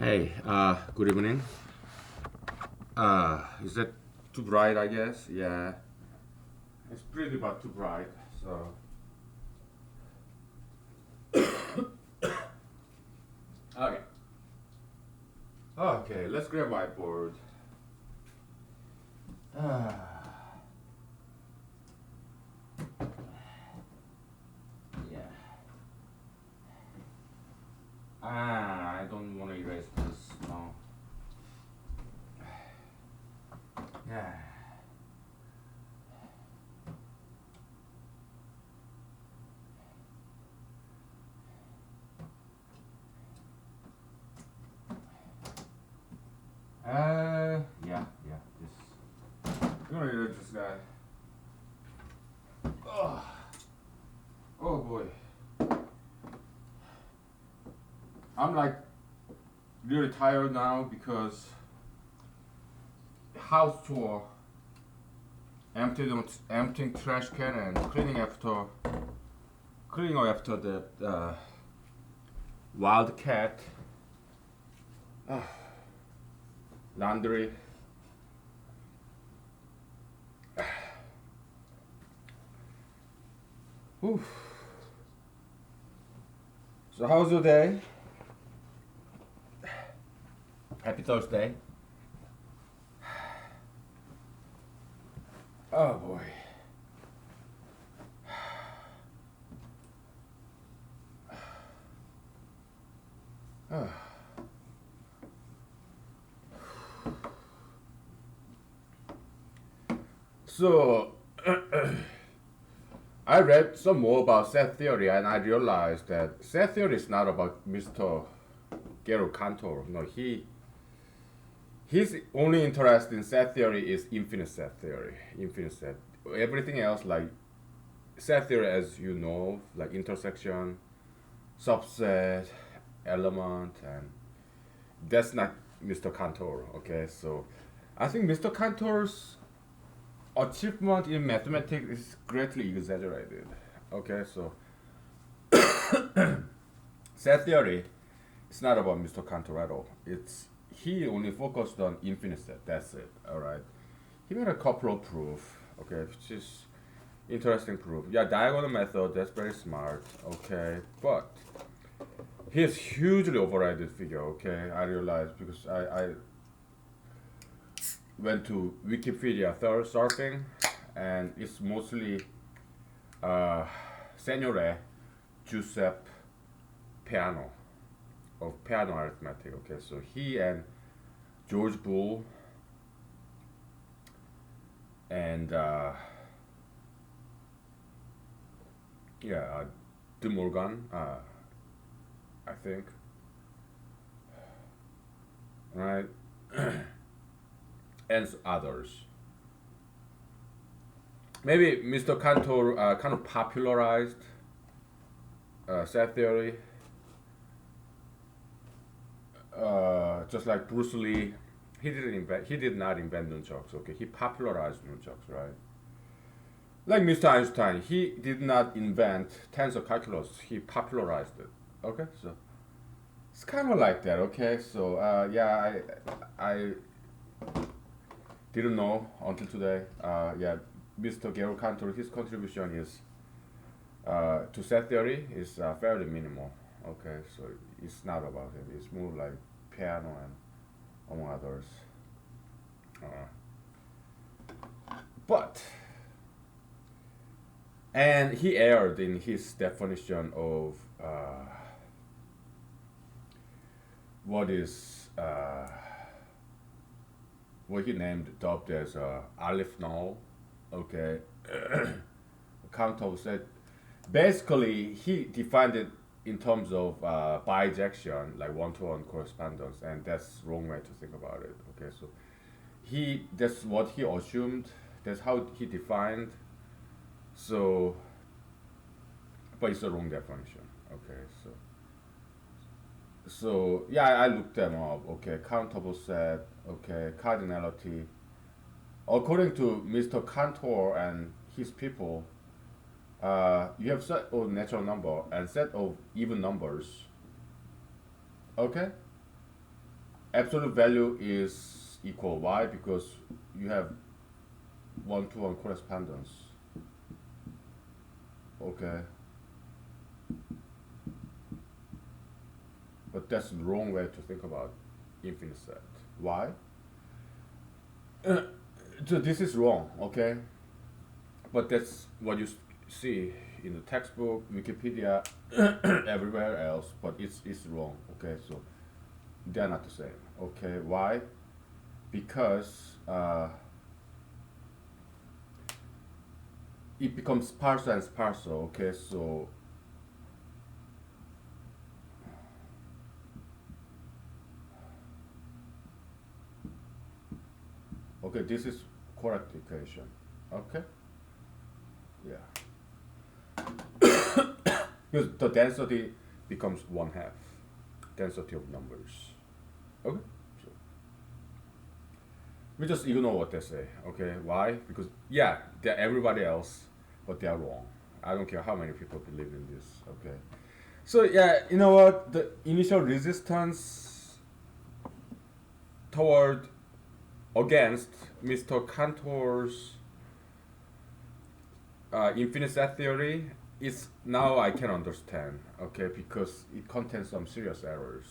Hey, good evening. Is that too bright, I guess? Yeah, it's pretty but too bright. So, okay. Okay, let's grab whiteboard. Ah, yeah. I don't want to erase this. No. Yeah. Yeah. I'm gonna erase this guy. Oh, oh boy. I'm like really tired now because house tour, emptying trash can and cleaning up after the wild cat, laundry. Whew. So how's your day? Happy Thursday. Oh boy. So I read some more about set theory and I realized that set theory is not about Mr. Gero Cantor. No, his only interest in set theory is infinite set theory. Infinite set. Everything else like set theory, as you know, like intersection, subset, element, and that's not Mr. Cantor. Okay, so I think Mr. Cantor's achievement in mathematics is greatly exaggerated. Okay, so set theory is not about Mr. Cantor at all. It's he only focused on infinite set. That's it. All right. He made a couple of proof. Okay, which is interesting proof. Yeah, diagonal method. That's very smart. Okay, but he's hugely overrated figure. Okay, I realized because I went to Wikipedia surfing, and it's mostly Signore Giuseppe Peano of Peano arithmetic. Okay, so he and George Boole and De Morgan, I think, right, and others. Maybe Mr. Cantor kind of popularized set theory, just like Bruce Lee. He did not invent nunchucks. Okay, he popularized nunchucks, right? Like Mr. Einstein, he did not invent tensor calculus. He popularized it. Okay, so it's kind of like that. Okay, so I didn't know until today. Mr. Gero Cantor, his contribution is to set theory is fairly minimal. Okay, so it's not about him. It's more like piano and among others. Uh, but and he erred in his definition of what is what he named dubbed as Aleph null. Okay, Cantor said basically he defined it in terms of bijection, like one-to-one correspondence, and that's wrong way to think about it. Okay, so he that's what he assumed. That's how he defined. So, but it's a wrong definition. Okay, so yeah, I looked them up. Okay, countable set. Okay, cardinality. According to Mr. Cantor and his people, you have set of natural number and set of even numbers. Okay, absolute value is equal. Why? Because you have one-to-one correspondence. Okay, but that's the wrong way to think about infinite set. Why? So this is wrong. Okay, but that's what you see in the textbook, Wikipedia, everywhere else. But it's wrong. Okay, so they're not the same. Okay, why? Because it becomes sparse and sparse. Okay, so okay, this is correct equation. Okay, yeah, because the density becomes one half density of numbers. Okay, so we just ignore what they say. Okay, why? Because yeah, they're everybody else, but they are wrong. I don't care how many people believe in this. Okay, so yeah, you know what? The initial resistance toward against Mr. Cantor's infinite set theory is now I can understand. Okay, because it contains some serious errors.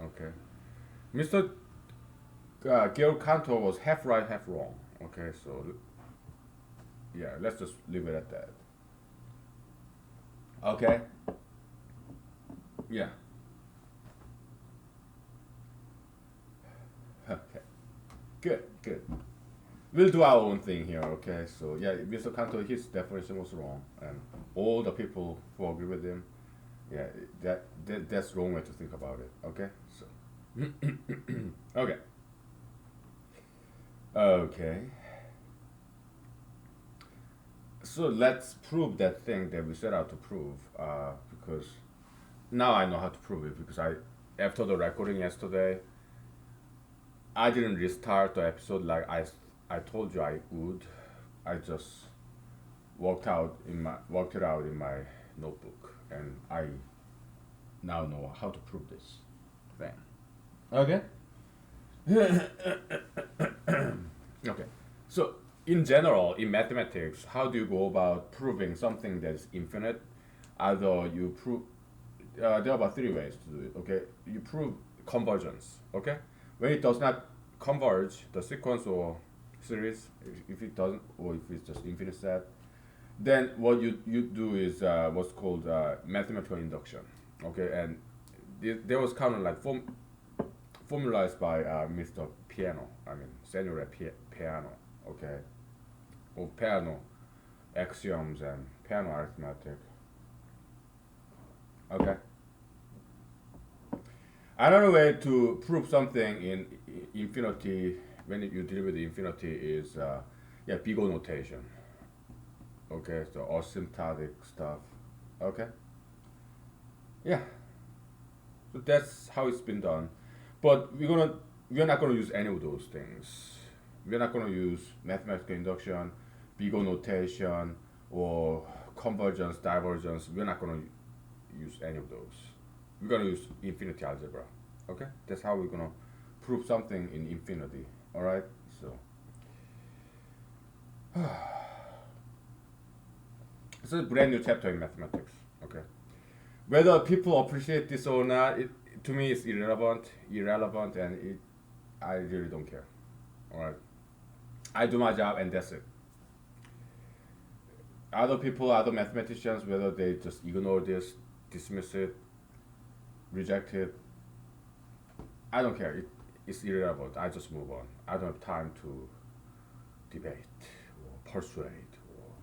Okay, Mr. Georg Cantor was half right, half wrong. Okay, so yeah, let's just leave it at that. Okay, yeah, okay, good, good. We'll do our own thing here, okay? So yeah, Mr. Cantor, his definition was wrong, and all the people who agree with him, yeah, that's wrong way to think about it, okay? So, okay, okay. So let's prove that thing that we set out to prove, because now I know how to prove it because after the recording yesterday, I didn't restart the episode like I told you I would. I just worked it out in my notebook, and I now know how to prove this thing. Okay. Okay. So in general, in mathematics, how do you go about proving something that's infinite? Either you prove there are about three ways to do it. Okay, you prove convergence. Okay, when it does not converge, the sequence or series, if it doesn't, or if it's just infinite set, then what you do is what's called mathematical induction. Okay, and there was kind of like formalized by Mr. Piano. I mean, Senore Piano. Okay, or Piano axioms and Piano arithmetic. Okay. Another way to prove something in infinity when you deal with infinity is yeah, big O notation. Okay, so asymptotic stuff. Okay, yeah, so that's how it's been done. But we're not gonna use any of those things. We're not gonna use mathematical induction, big O notation, or convergence, divergence. We're not gonna use any of those. We're gonna use infinity algebra. Okay, that's how we're gonna prove something in infinity. All right, so it's a brand new chapter in mathematics. Okay, whether people appreciate this or not, it to me is irrelevant, and I really don't care. All right, I do my job, and that's it. Other people, other mathematicians, whether they just ignore this, dismiss it, reject it, I don't care. It's irrelevant. I just move on. I don't have time to debate or persuade, or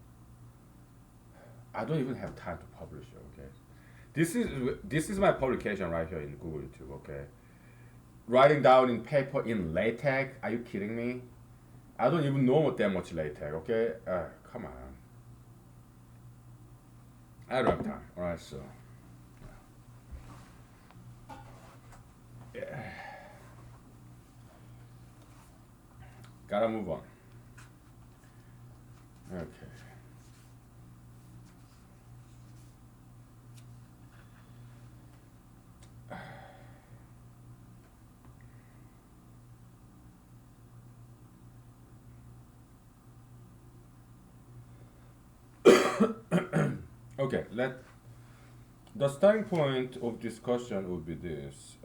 I don't even have time to publish it. Okay, this is my publication right here in Google YouTube. Okay, writing down in paper in LaTeX. Are you kidding me? I don't even know that much LaTeX. Okay, come on. I don't have time. All right, so yeah, gotta move on. Okay. Okay, the starting point of discussion would be this.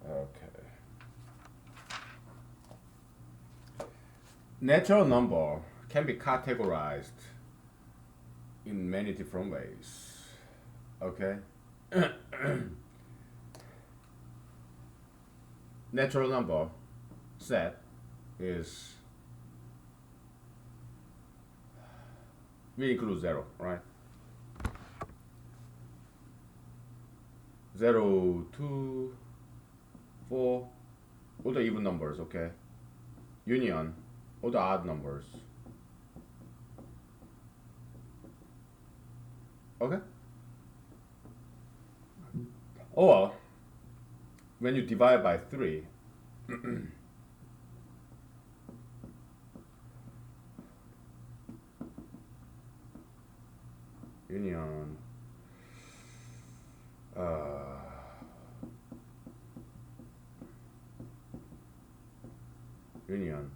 Okay. Natural number can be categorized in many different ways. Okay? Natural number set is, we include zero, right? 0, 2, 4, all the even numbers, okay? Union, all the odd numbers. Okay? Or when you divide by 3, union, union.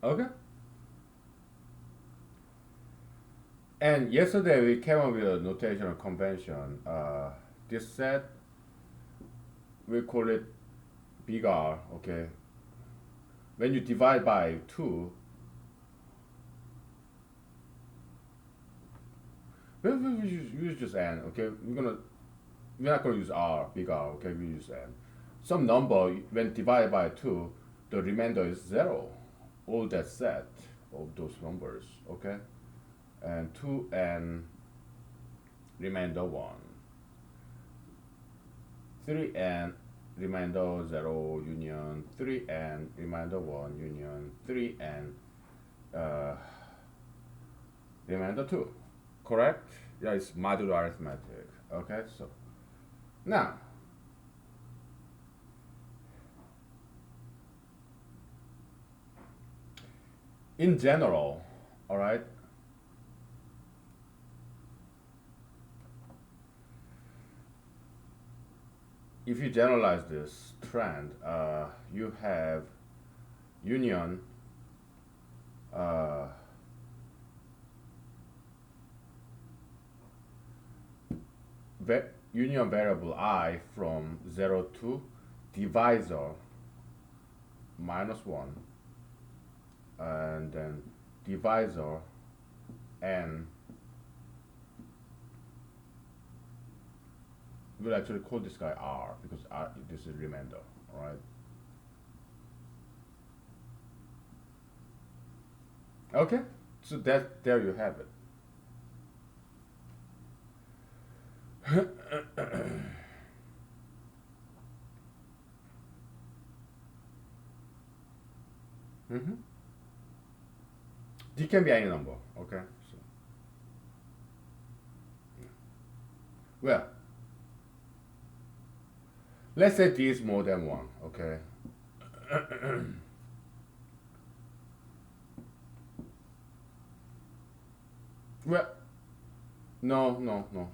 Okay? And yesterday we came up with a notational convention. This set, we call it big R, okay? When you divide by 2, we use just n, okay? We're not gonna use R, big R, okay? We use n. Some number when divided by 2, the remainder is 0. All that set of those numbers, okay? And 2n remainder 1. 3n remainder 0 union 3n remainder 1 union 3n remainder 2. Correct? Yeah, it's modular arithmetic. Okay, so now in general, all right, if you generalize this trend, you have union union variable I from 0 to divisor -1, and then divisor n. We'll actually call this guy R because R, this is remainder, all right? Okay, so there you have it. Mm-hmm. D can be any number, okay? So, well, let's say D is more than 1, okay? Well, no. No.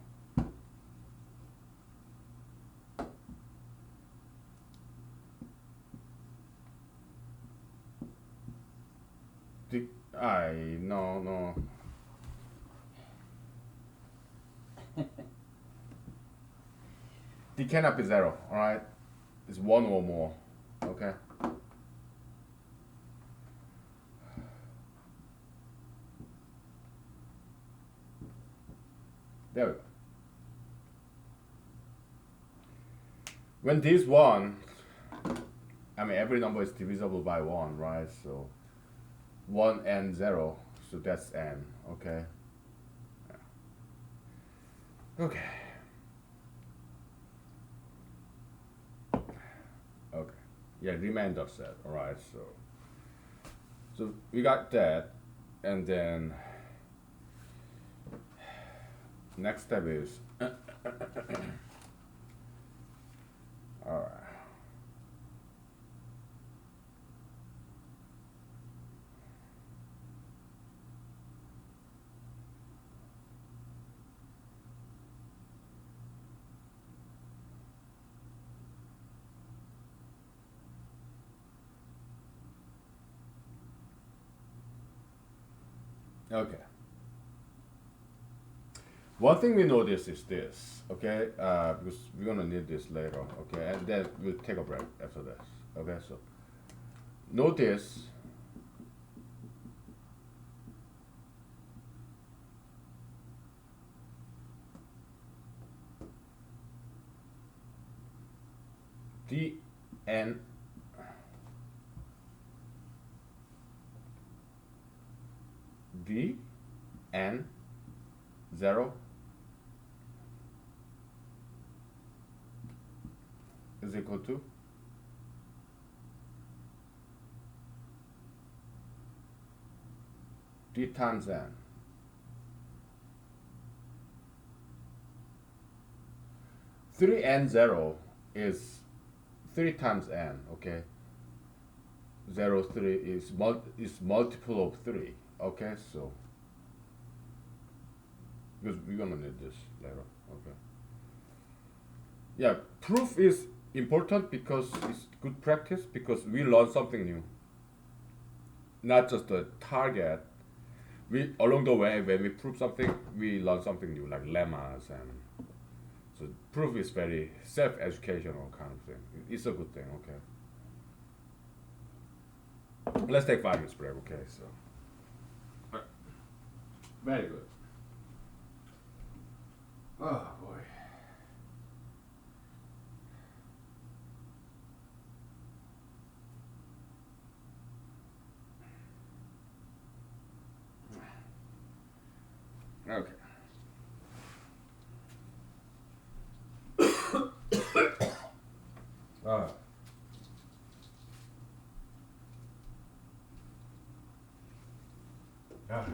D cannot be 0, all right? It's 1 or more, okay? There we go. When D is 1, I mean every number is divisible by 1, right? So 1 and 0, so that's n, okay? Yeah. Okay. Okay. Yeah, remainder set, alright, so we got that, and then next step is alright. Okay. One thing we notice is this, okay, because we're gonna need this later, okay, and then we'll take a break after this, okay. So notice d n d n 0 is equal to d times n. Three n 0 is 3 times n, okay. 0 3 is multiple of 3, okay. So because we're gonna need this later, okay. Yeah, proof is important because it's good practice, because we learn something new, not just the target. We along the way, when we prove something, we learn something new, like lemmas, and so proof is very self-educational kind of thing. It's a good thing, okay. Let's take 5 minutes break, okay. So very good. Oh boy. Okay. Ah. Ah.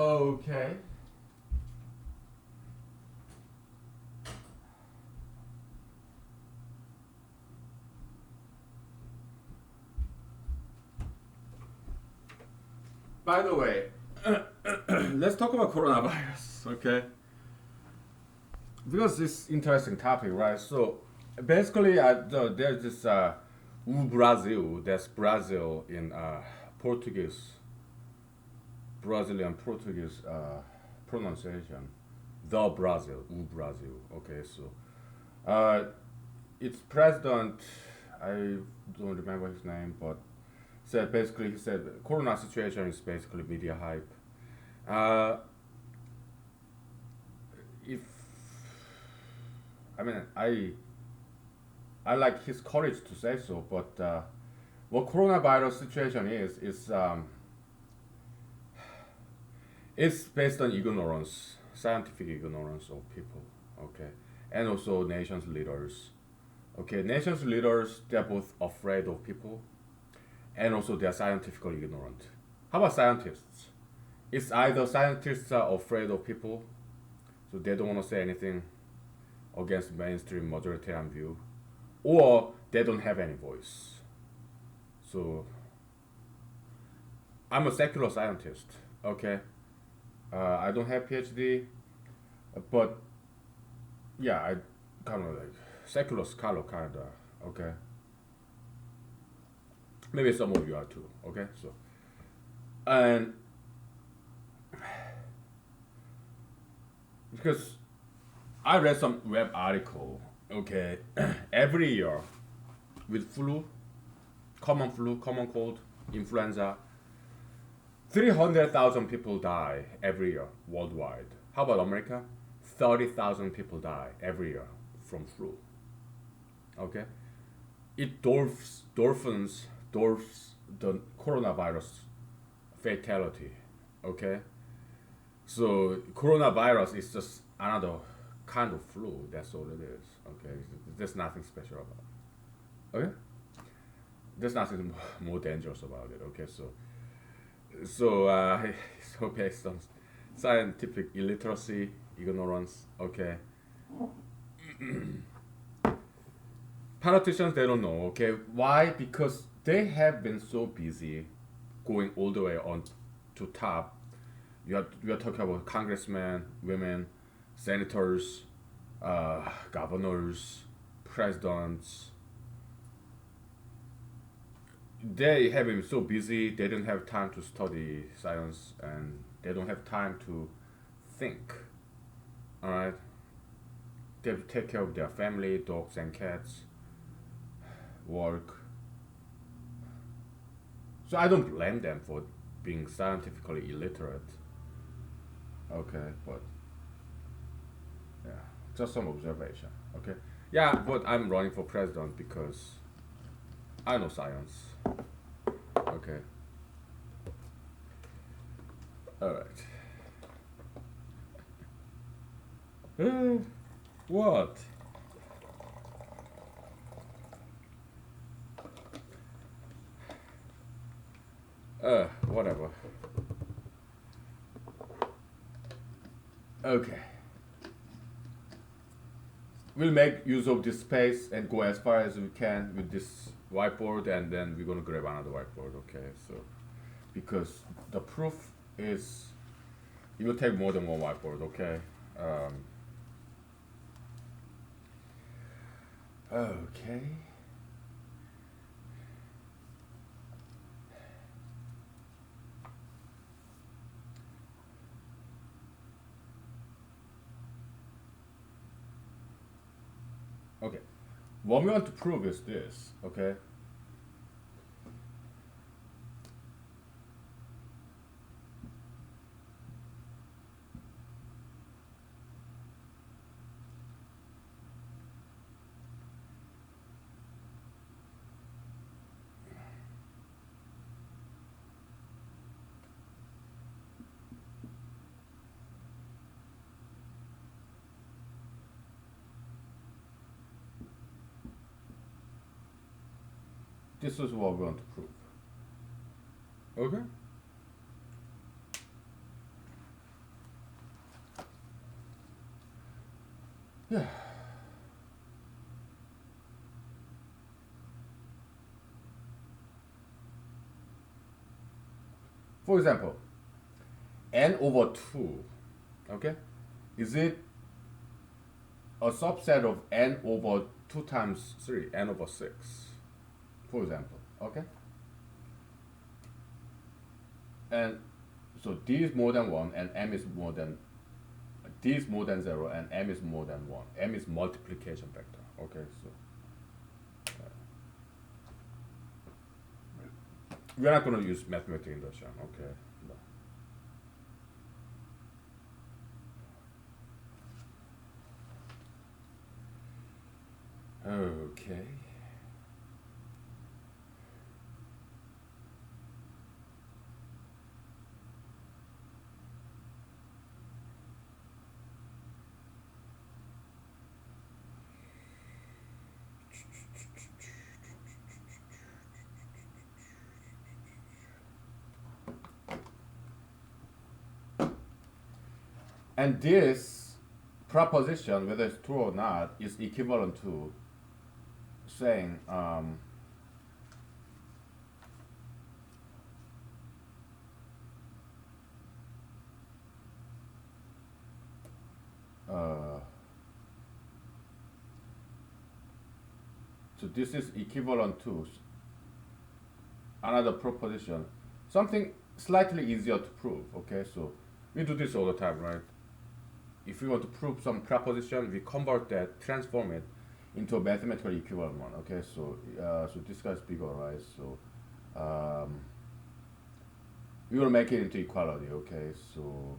Okay. By the way, let's talk about coronavirus, okay? Because it's interesting topic, right? So basically, there's this o Brasil. That's Brazil in Portuguese, Brazilian Portuguese pronunciation. The Brazil, o Brasil. Okay, so uh, its president, I don't remember his name, but said basically he said Corona situation is basically media hype. Uh, if I mean I like his courage to say so, but what coronavirus situation is it's based on ignorance, scientific ignorance of people. Okay, and also nations leaders. Okay, nations leaders they're both afraid of people, and also they're scientifically ignorant. How about scientists? It's either scientists are afraid of people, so they don't want to say anything against mainstream majoritarian view, or they don't have any voice. So I'm a secular scientist. Okay, I don't have PhD, but yeah, I kind of like secular scholar kinda. Okay, maybe some of you are too. Okay, so and because I read some web article. Okay, every year with flu, common cold, influenza, 300,000 people die every year worldwide. How about America? 30,000 people die every year from flu. Okay, it dwarfs the coronavirus fatality. Okay, so coronavirus is just another kind of flu. That's all it is. Okay, there's nothing special about it. Okay, there's nothing more dangerous about it. Okay, so so based on scientific illiteracy, ignorance. Okay, politicians they don't know. Okay, why? Because they have been so busy going all the way on to top. You are talking about congressmen, women, senators, governors, presidents. They have been so busy they don't have time to study science and they don't have time to think. All right, they have to take care of their family, dogs and cats, work. So I don't blame them for being scientifically illiterate. Okay, but yeah, just some observation. Okay, yeah, but I'm running for president because I know science. Okay, all right. What? Whatever. Okay. We'll make use of this space and go as far as we can with this whiteboard, and then we're gonna grab another whiteboard. Okay, so because the proof is it will take more than one whiteboard. Okay. Okay. Okay. What we want to prove is this. Okay. This is what we want to prove. Okay. Yeah. For example, n over 2, okay? Is it a subset of n over 2 times 3, n over 6, for example, okay? And so d is more than 1 and m is more than, d is more than 0 and m is more than 1. M is multiplication vector, okay? So we're not going to use mathematical induction, okay? Okay. And this proposition, whether it's true or not, is equivalent to saying so this is equivalent to another proposition, something slightly easier to prove. Okay, so we do this all the time, right? If we want to prove some proposition, we convert that, transform it into a mathematical equivalent one. Okay, so so this guy's bigger, right? So we will make it into equality. Okay, so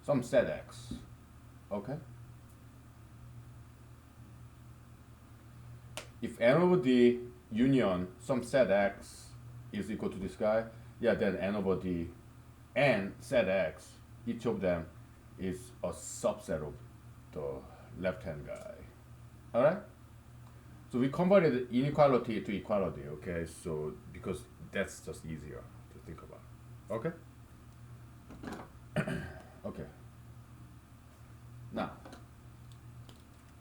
some set x. Okay. If n over d union some set x is equal to this guy, yeah, then n over d and set x, each of them is a subset of the left-hand guy. All right. So we converted inequality to equality. Okay. So because that's just easier to think about. Okay. Okay. Now,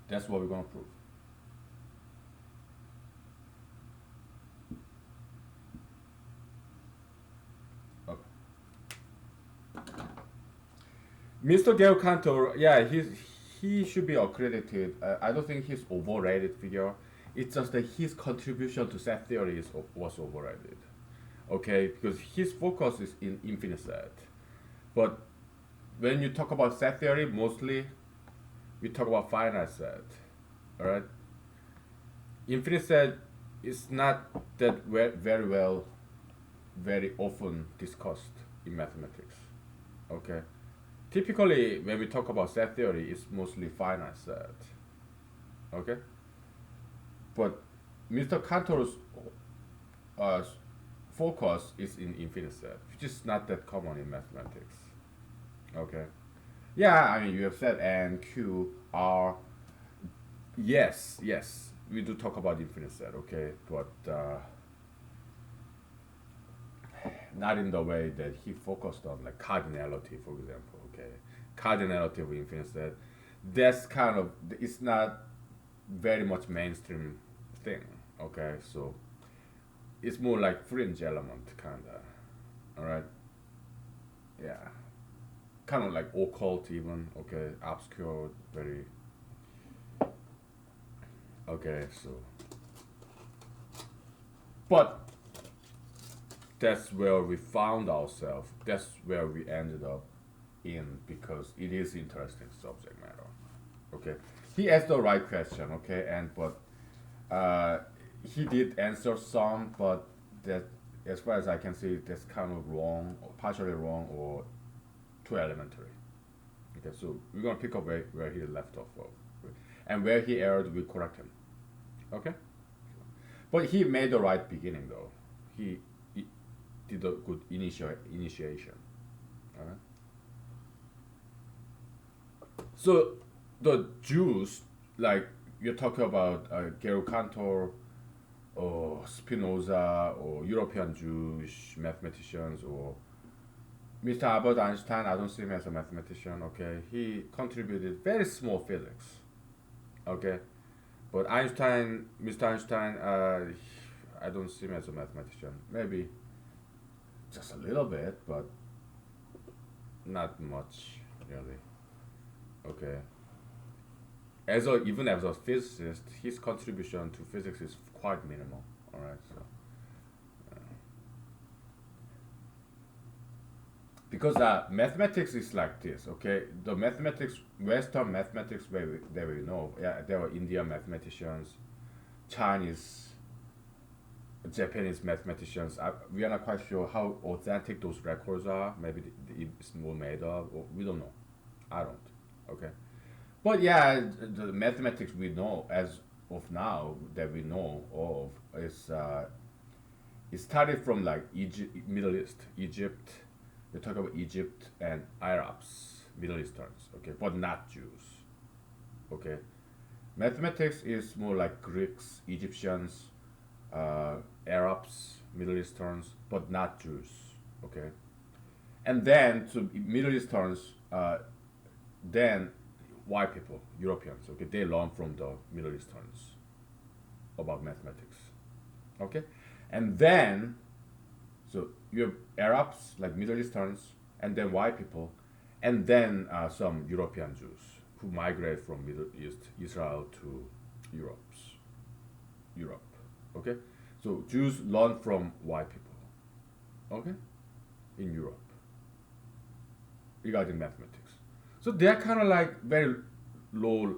that's what we're going to prove. Okay. Mr. Gail Cantor, yeah, he should be accredited. I don't think he's overrated figure. It's just that his contribution to set theory was overrated. Okay, because his focus is in infinite set. But when you talk about set theory, mostly we talk about finite set. All right. Infinite set is not that very often discussed in mathematics. Okay. Typically, when we talk about set theory, it's mostly finite set. Okay. But Mr. Cantor's uh, focus is in infinite set, which is not that common in mathematics. Okay. Yeah, I mean, you have said N, Q, R. Yes, yes, we do talk about infinite set, okay, but not in the way that he focused on, like cardinality, for example, okay. Cardinality of infinite set, that's kind of, it's not very much mainstream thing, okay, so it's more like fringe element, kind of, all right, yeah. Kind of like occult even, okay, obscure, very, okay, so, but that's where we found ourselves, that's where we ended up in, because it is interesting subject matter, okay. He asked the right question, okay, and but he did answer some, but that, as far as I can see, that's kind of wrong, or partially wrong, or too elementary. Okay, so we're gonna pick up where he left off of, and where he erred, we correct him. Okay, but he made the right beginning though. He did a good initiation. All right. So the Jews, like you're talking about Gero Cantor or Spinoza or European Jewish mathematicians or Mr. Albert Einstein. I don't see him as a mathematician. Okay, he contributed very small physics. Okay, but Mr. Einstein, I don't see him as a mathematician. Maybe just a little bit, but not much really. Okay, even as a physicist, his contribution to physics is quite minimal. All right, so because mathematics is like this. Okay, the mathematics, Western mathematics, that we know, yeah, there were Indian mathematicians, Chinese, Japanese mathematicians. We are not quite sure how authentic those records are. Maybe it's more made up, or we don't know. I don't. Okay, but yeah, the mathematics we know as of now that we know of is it started from like Egypt, Middle East, Egypt. We talk about Egypt and Arabs, Middle Easterns. Okay, but not Jews. Okay, mathematics is more like Greeks, Egyptians, uh, Arabs, Middle Easterns, but not Jews. Okay, and then to Middle Easterns, then white people, Europeans. Okay, they learn from the Middle Easterns about mathematics. Okay, and then so you have Arabs, like Middle Easterns, and then white people, and then some European Jews who migrate from Middle East, Israel to Europe's, Europe. Okay, so Jews learn from white people. Okay, in Europe regarding mathematics. So they're kind of like very low,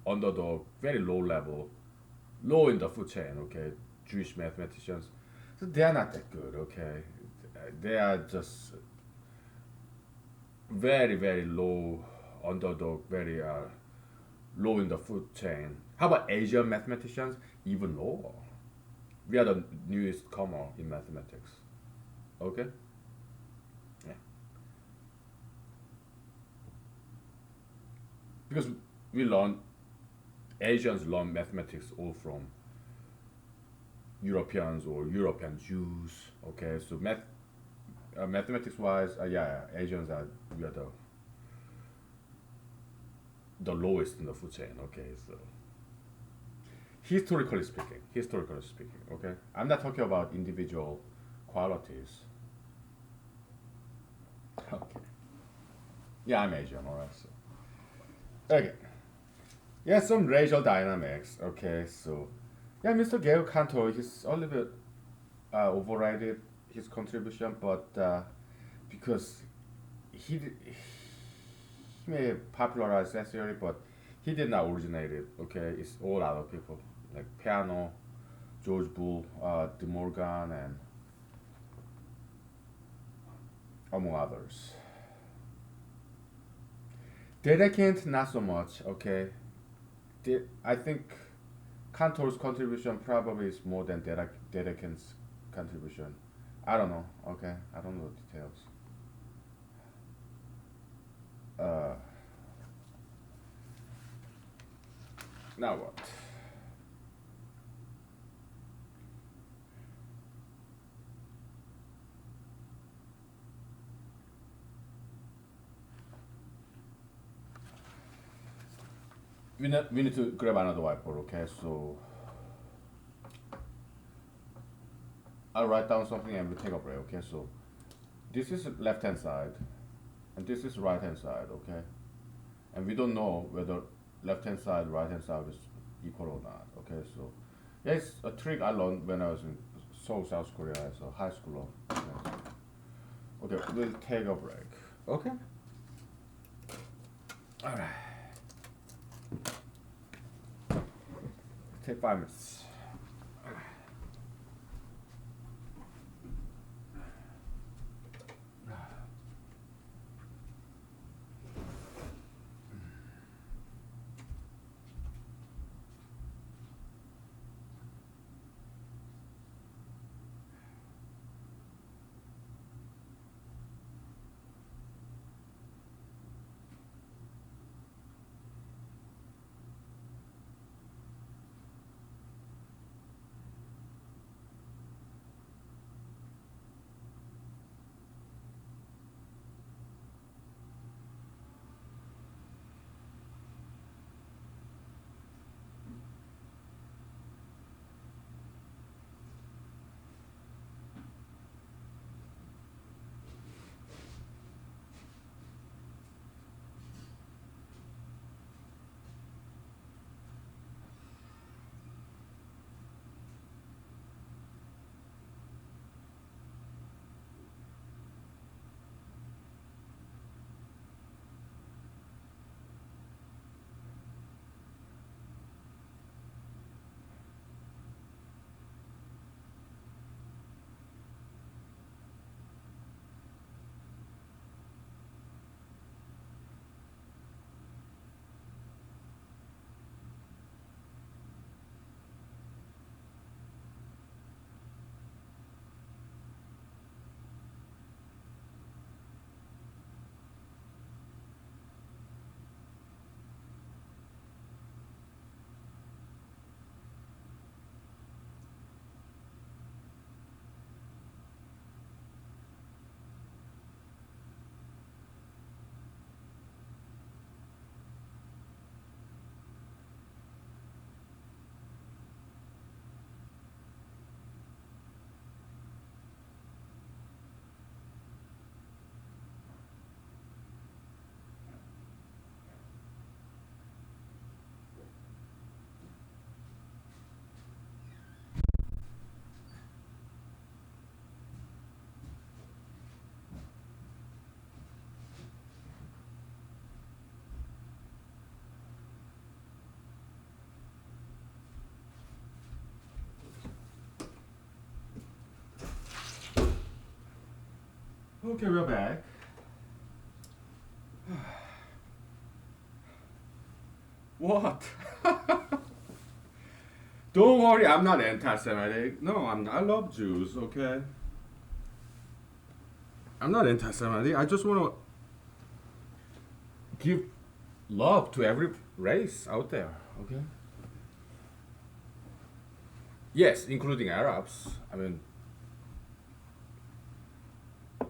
underdog, very low level, low in the food chain. Okay, Jewish mathematicians. So they are not that good. Okay, they are just very low underdog, very low in the food chain. How about Asian mathematicians? Even lower. We are the newest comer in mathematics. Okay? Yeah. Because we learn, Asians learn mathematics all from Europeans or European Jews. Okay, so mathematics wise, yeah, Asians are we are the lowest in the food chain. Okay, so historically speaking, okay, I'm not talking about individual qualities. Okay, yeah, I'm Asian, alright. So okay, yeah, some racial dynamics. Okay, so yeah, Mr. Gail Cantor, he's a little bit overrated his contribution, but because he may have popularized that theory, but he did not originate it. Okay, it's all other people like Peano, George Bull, De Morgan, and among others. Dedekant, not so much. Okay, I think Cantor's contribution probably is more than Dedekant's contribution. I don't know. Okay, I don't know the details. Uh, Now what? We need to grab another whiteboard, okay? So I'll write down something and we'll take a break, okay? So this is left hand side and this is right hand side, okay? And we don't know whether left hand side, right hand side is equal or not, okay? So yeah, it's a trick I learned when I was in Seoul, South Korea as a high schooler. Okay, we'll take a break. Okay? Alright. Take 5 minutes. Okay, we're back. What? Don't worry, I'm not anti-Semitic. No, I'm not. I love Jews, okay? I'm not anti-Semitic. I just want to give love to every race out there, okay? Yes, including Arabs. I mean,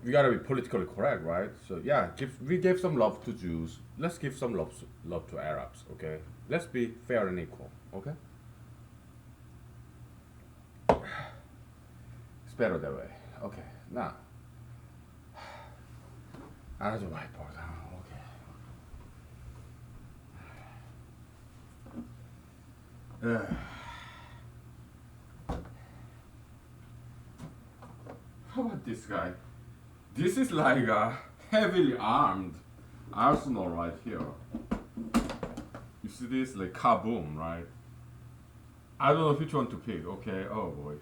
we gotta be politically correct, right? So yeah, we gave some love to Jews. Let's give some love to Arabs, okay? Let's be fair and equal, okay? It's better that way. Okay, now. 아주 whiteboard. Okay. How about this guy? This is like a heavily armed arsenal right here. You see this, like kaboom, right? I don't know which one to pick. Okay. Oh boy.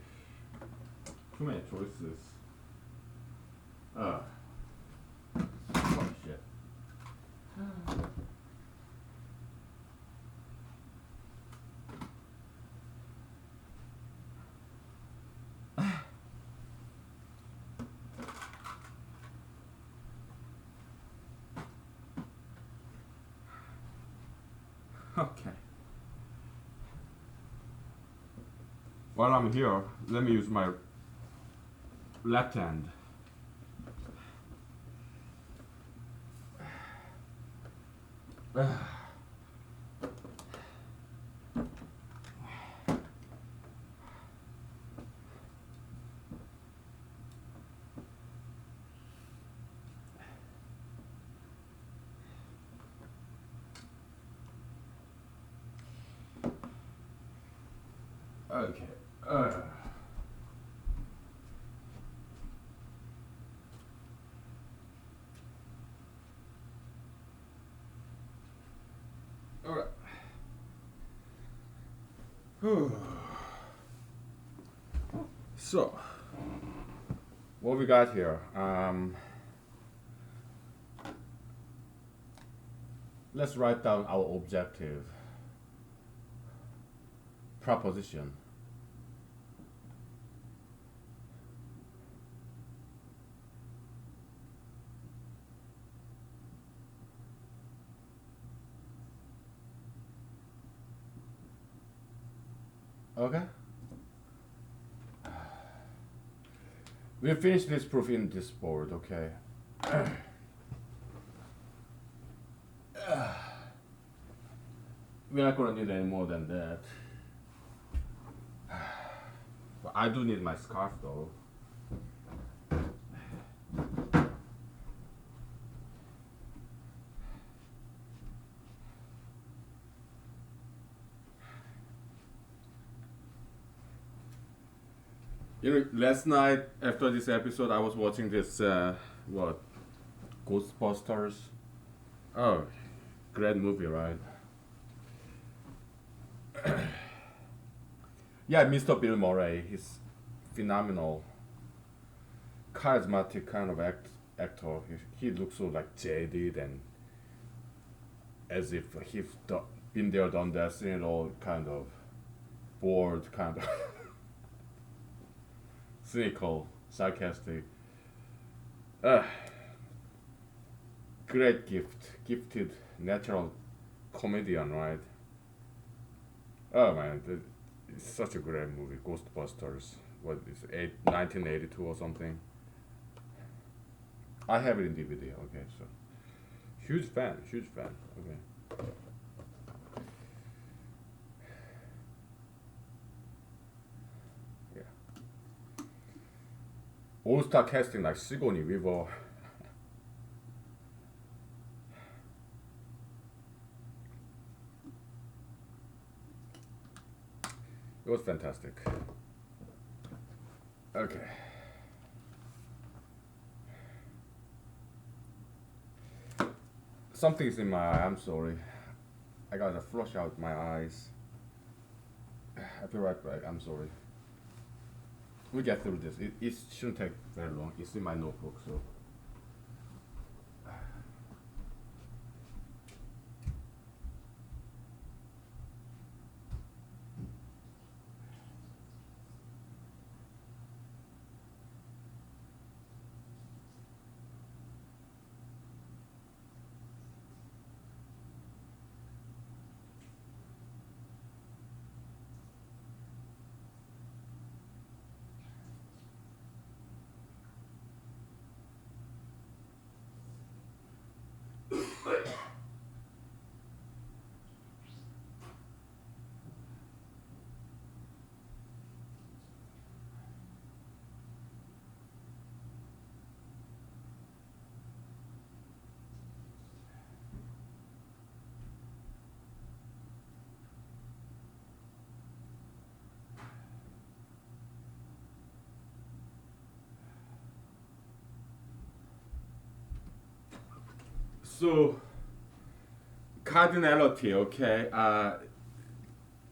Too many choices. Oh shit. Okay. While I'm here, let me use my left hand. Okay. Alright. So, what we got here? Let's write down our objective proposition. Okay? We'll finish this proof in this board, okay? We're not gonna need any more than that. But I do need my scarf though. You know, last night after this episode, I was watching this Ghostbusters. Oh, great movie, right? Yeah, Mr. Bill Murray, he's phenomenal, charismatic kind of actor. He looks so like jaded and as if he's been there, done that, seen it all, kind of bored, kind of cynical, sarcastic. Great gifted, natural comedian, right? Oh man, it's such a great movie, Ghostbusters. What is it, 1982 or something? I have it in DVD. Okay, so huge fan. Okay. Yeah. All-star casting like Sigourney Weaver. It was fantastic. Okay. Something's in my eye. I'm sorry. I gotta flush out my eyes. I'll be right back. I'm sorry. We'll get through this. It shouldn't take very long. It's in my notebook, so. So cardinality, okay.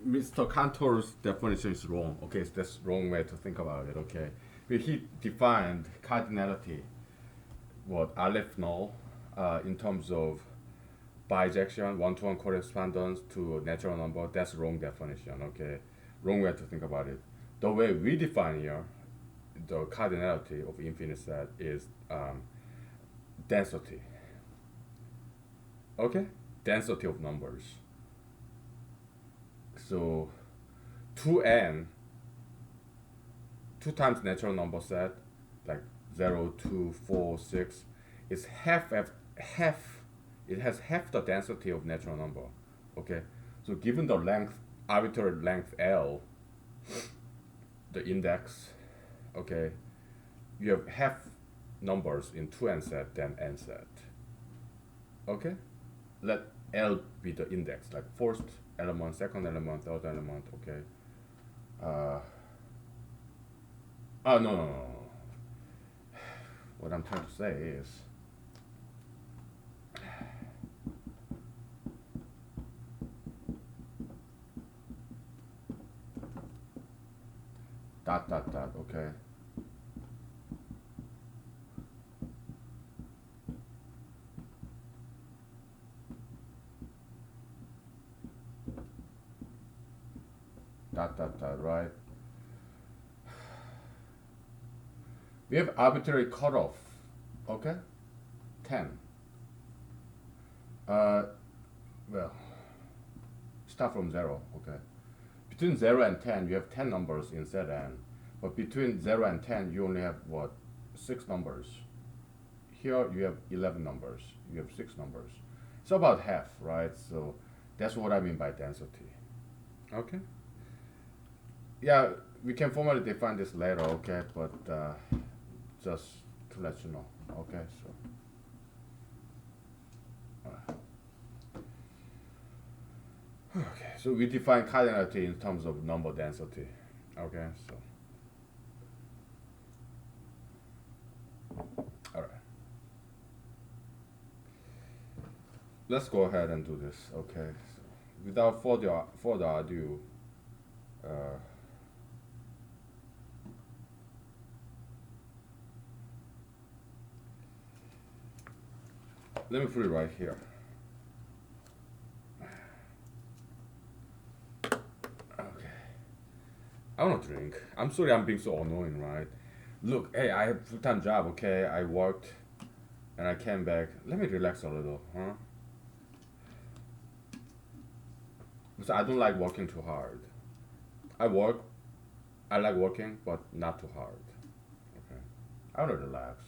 Mr. Cantor's definition is wrong. Okay, so that's the wrong way to think about it. Okay, but he defined cardinality, what Aleph null, in terms of bijection, one-to-one correspondence to a natural number. That's wrong definition. Okay, wrong way to think about it. The way we define here, the cardinality of infinite set is density. Okay, density of numbers. So 2n, 2 times natural number set, like 0, 2, 4, 6, is half, it has half the density of natural number. Okay, so given the length, arbitrary length L, the index, okay, you have half numbers in 2n set than n set. Okay, let L be the index, like first element, second element, third element. Okay. Oh, no. What I'm trying to say is dot dot dot. Okay. Dot dot dot. Right. We have arbitrary cutoff. Okay. 10. Well, start from 0. Okay. Between 0 and 10, you have 10 numbers in set n. But between 0 and 10, you only have what? 6 numbers. Here you have 11 numbers. You have 6 numbers. It's about half, right? So that's what I mean by density. Okay. Yeah, we can formally define this later, okay? But just to let you know, okay? So. Okay, so we define cardinality in terms of number density. Okay, so. Alright. Let's go ahead and do this, okay? So without further ado, let me put it right here. I want to drink. I'm sorry I'm being so annoying, right? Look, hey, I have a full-time job, okay? I worked and I came back. Let me relax a little, huh? Because I don't like working too hard. I like working, but not too hard. Okay? I want to relax.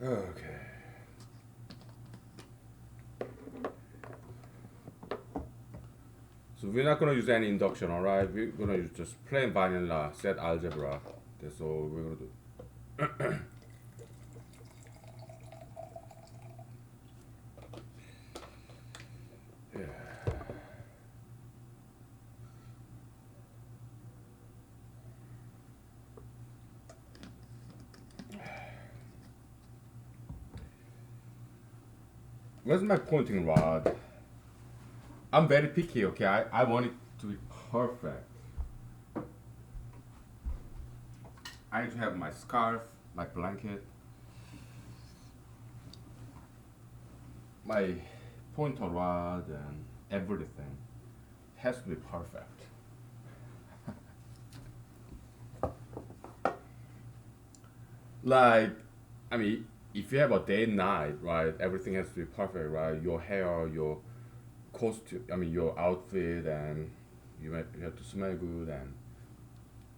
Okay. So we're not going to use any induction, alright? We're going to use just plain vanilla set algebra. That's all we're going to do. Yeah. Where's my pointing rod? I'm very picky, okay? I want it to be perfect. I need to have my scarf, my blanket, my pointer rod, and everything. It has to be perfect. Like, I mean, if you have a day and night, right? Everything has to be perfect, right? Your hair, your costume. I mean, your outfit, and you have to smell good, and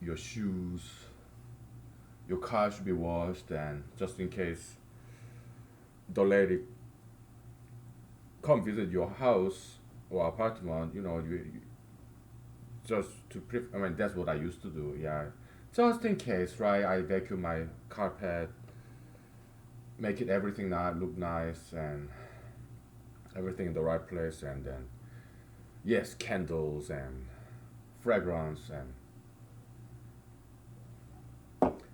your shoes, your car should be washed, and just in case the lady come visit your house or apartment, just to I mean, that's what I used to do. Yeah, just in case, right? I vacuum my carpet, make it everything look nice, and everything in the right place, and then yes, candles and fragrance, and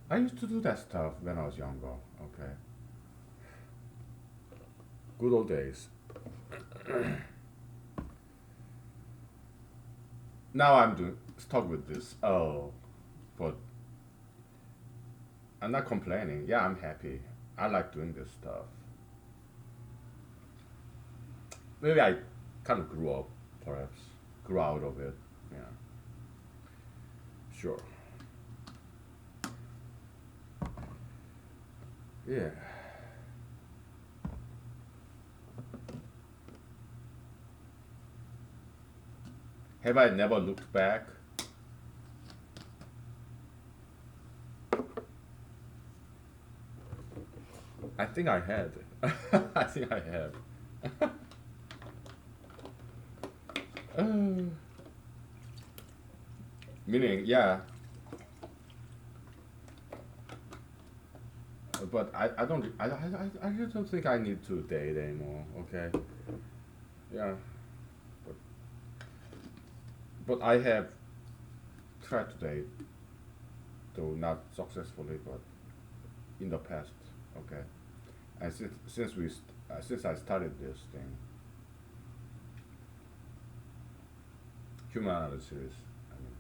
I used to do that stuff when I was younger. Okay, good old days. Now I'm doing stuck with this. Oh, but I'm not complaining. Yeah, I'm happy. I like doing this stuff. Maybe I kind of grew up, perhaps grew out of it. Yeah, sure. Yeah. Have I never looked back? I think I had. I think I have. Uh, Meaning, yeah, but I don't I just don't think I need to date anymore. Okay, yeah, but I have tried to date, though not successfully, but in the past. Okay, and since I started this thing, humanology series. I mean,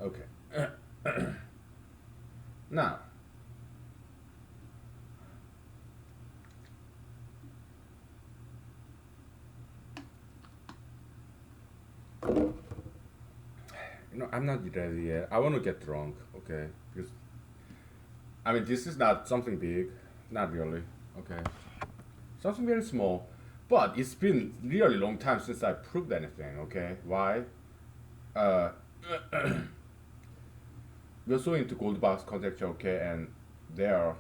okay. Now, I'm not ready yet. I want to get drunk. Okay, because I mean this is not something big, not really. Okay, something very small, but it's been really long time since I proved anything. Okay, why? Uh, we're so into gold box conjecture. Okay, and they're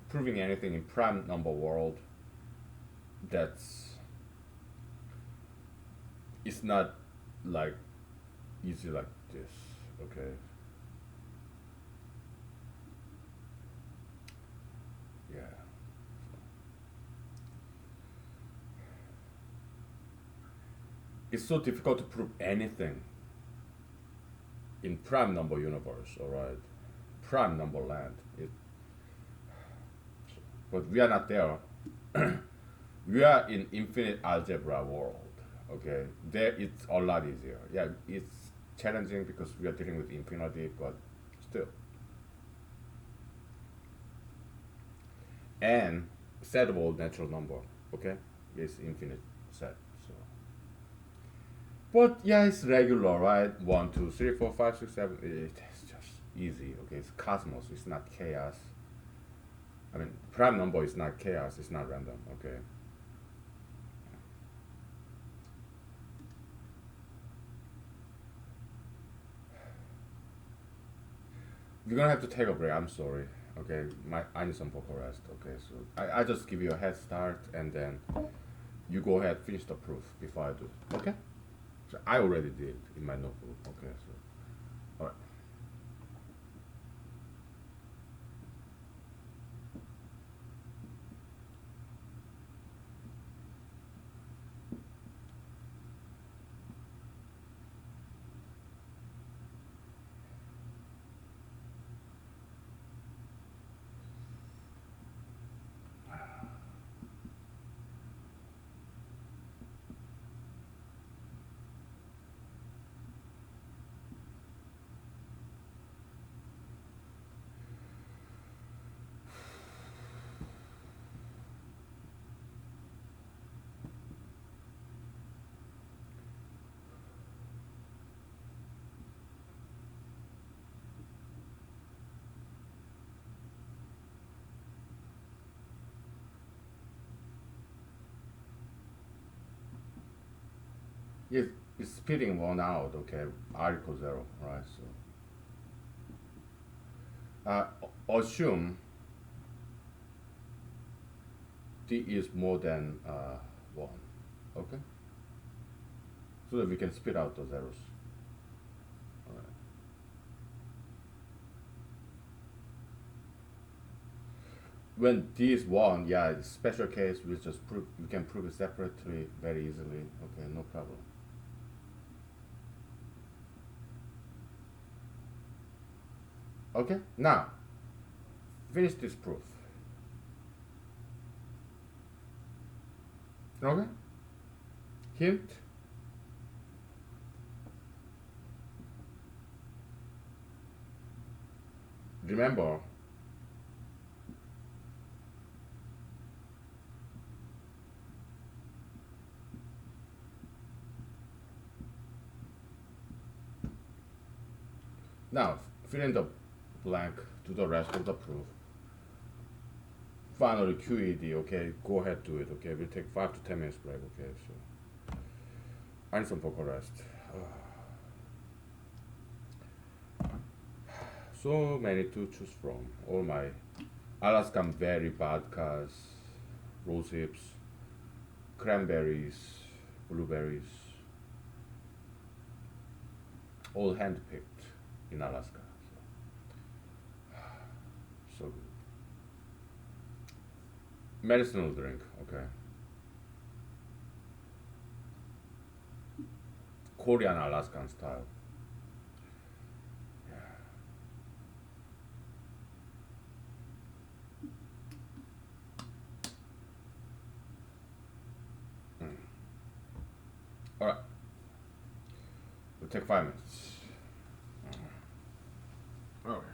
proving anything in prime number world that's it's not like easy like this. Okay, yeah. It's so difficult to prove anything in prime number universe. All right, prime number land. But we are not there. We are in infinite algebra world. Okay, there it's a lot easier. Yeah, it's challenging because we are dealing with infinity, but still. And settable natural number. Okay, is infinite set. So, but yeah, it's regular, right? One, two, three, four, five, six, seven. It's just easy. Okay, it's cosmos. It's not chaos. I mean, prime number is not chaos. It's not random. Okay. We're gonna have to take a break. I'm sorry. Okay, I need some vocal rest. Okay, so I just give you a head start, and then you go ahead finish the proof before I do. Okay. So I already did in my notebook. Okay, so all right. it's spitting one out, okay, r equals 0, right? So assume d is more than 1, okay? So that we can spit out those errors. All right. When d is 1, yeah, it's special case, we can prove it separately very easily, okay, no problem. Okay, now finish this proof. Okay, hint. Remember, now fill in the blank to the rest of the proof. Finally, QED, okay, go ahead, do it, okay, we'll take 5 to 10 minutes break, okay, so I need some vocal rest. So many to choose from. All my Alaskan berry vodkas, rose hips, cranberries, blueberries, all hand-picked in Alaska. So good. Medicinal drink, okay. Korean Alaskan style. All right. We'll take 5 minutes. Okay.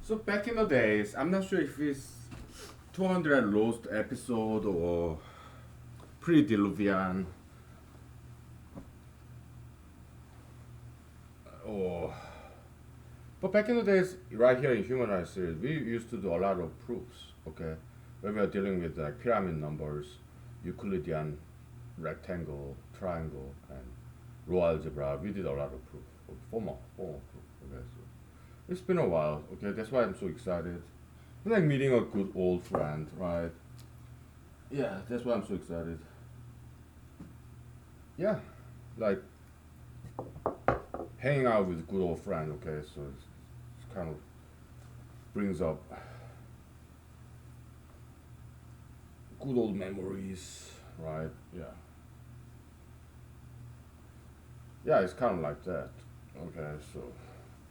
So back in the days, I'm not sure if it's 200 lost episode or pre-Diluvian or. But back in the days, right here in humanized series, we used to do a lot of proofs. Okay, when we are dealing with like pyramid numbers, Euclidean rectangle, triangle, and row algebra, we did a lot of proof, formal proof. Okay, so it's been a while. Okay, that's why I'm so excited. It's like meeting a good old friend, right? Yeah, that's why I'm so excited. Yeah, like hanging out with good old friend. Okay, so it's kind of brings up good old memories, right? Yeah, yeah, it's kind of like that. Okay, so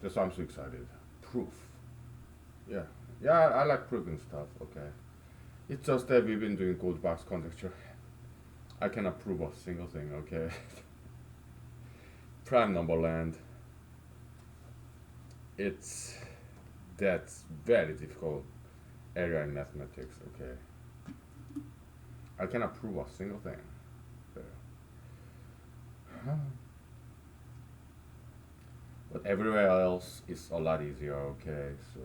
that's why I'm so excited. Proof. Yeah, yeah, I like proving stuff. Okay, it's just that we've been doing gold box conjecture. I cannot prove a single thing. Okay, prime number land. It's that's very difficult area in mathematics. Okay, I cannot prove a single thing. There. But everywhere else is a lot easier. Okay, so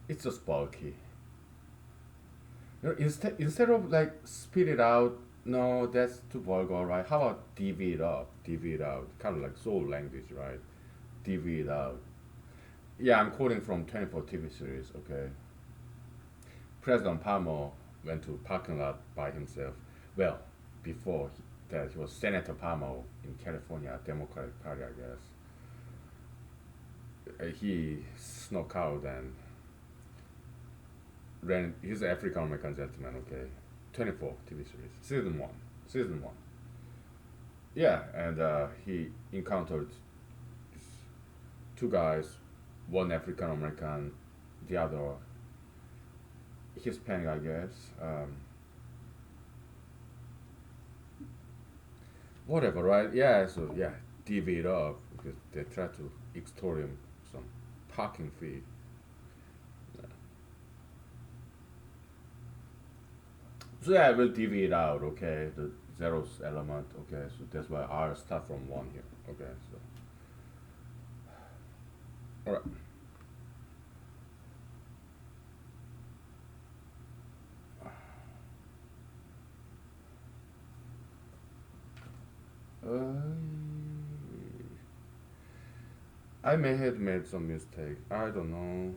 it's just bulky. Instead of like spit it out, no, that's too vulgar, right? How about divvy it up, divvy it out, kind of like soul language, right? Divvy it out. Yeah, I'm quoting from 24 TV series. Okay, President Palmer went to parking lot by himself. Well, before that, he was Senator Palmer in California, Democratic Party, I guess. He snuck out and ran. He's an African American gentleman. Okay, 24 TV series, season one. Yeah, and he encountered two guys, one African American, the other Hispanic, I guess. Whatever, right? Yeah, so yeah, divvy it up because they try to extort him some parking fee. So yeah, we'll divvy it out, okay? The zeros element, okay? So that's why R start from one here, okay? So, all right. Uh, I may have made some mistake. I don't know.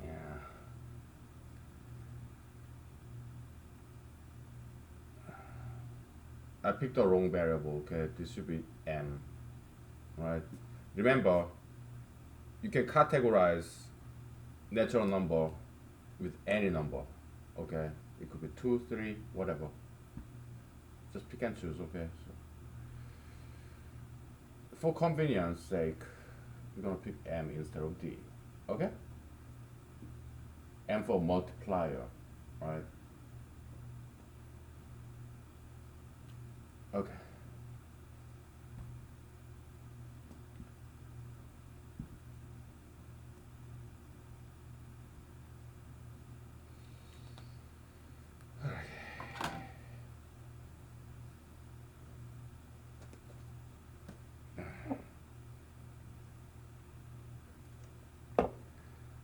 Yeah. I picked the wrong variable, okay? This should be M, right? Remember, you can categorize natural number with any number, okay? It could be 2, 3, whatever. Just pick and choose, okay? So, for convenience sake, we're gonna pick M instead of D, okay? M for multiplier, right? Okay.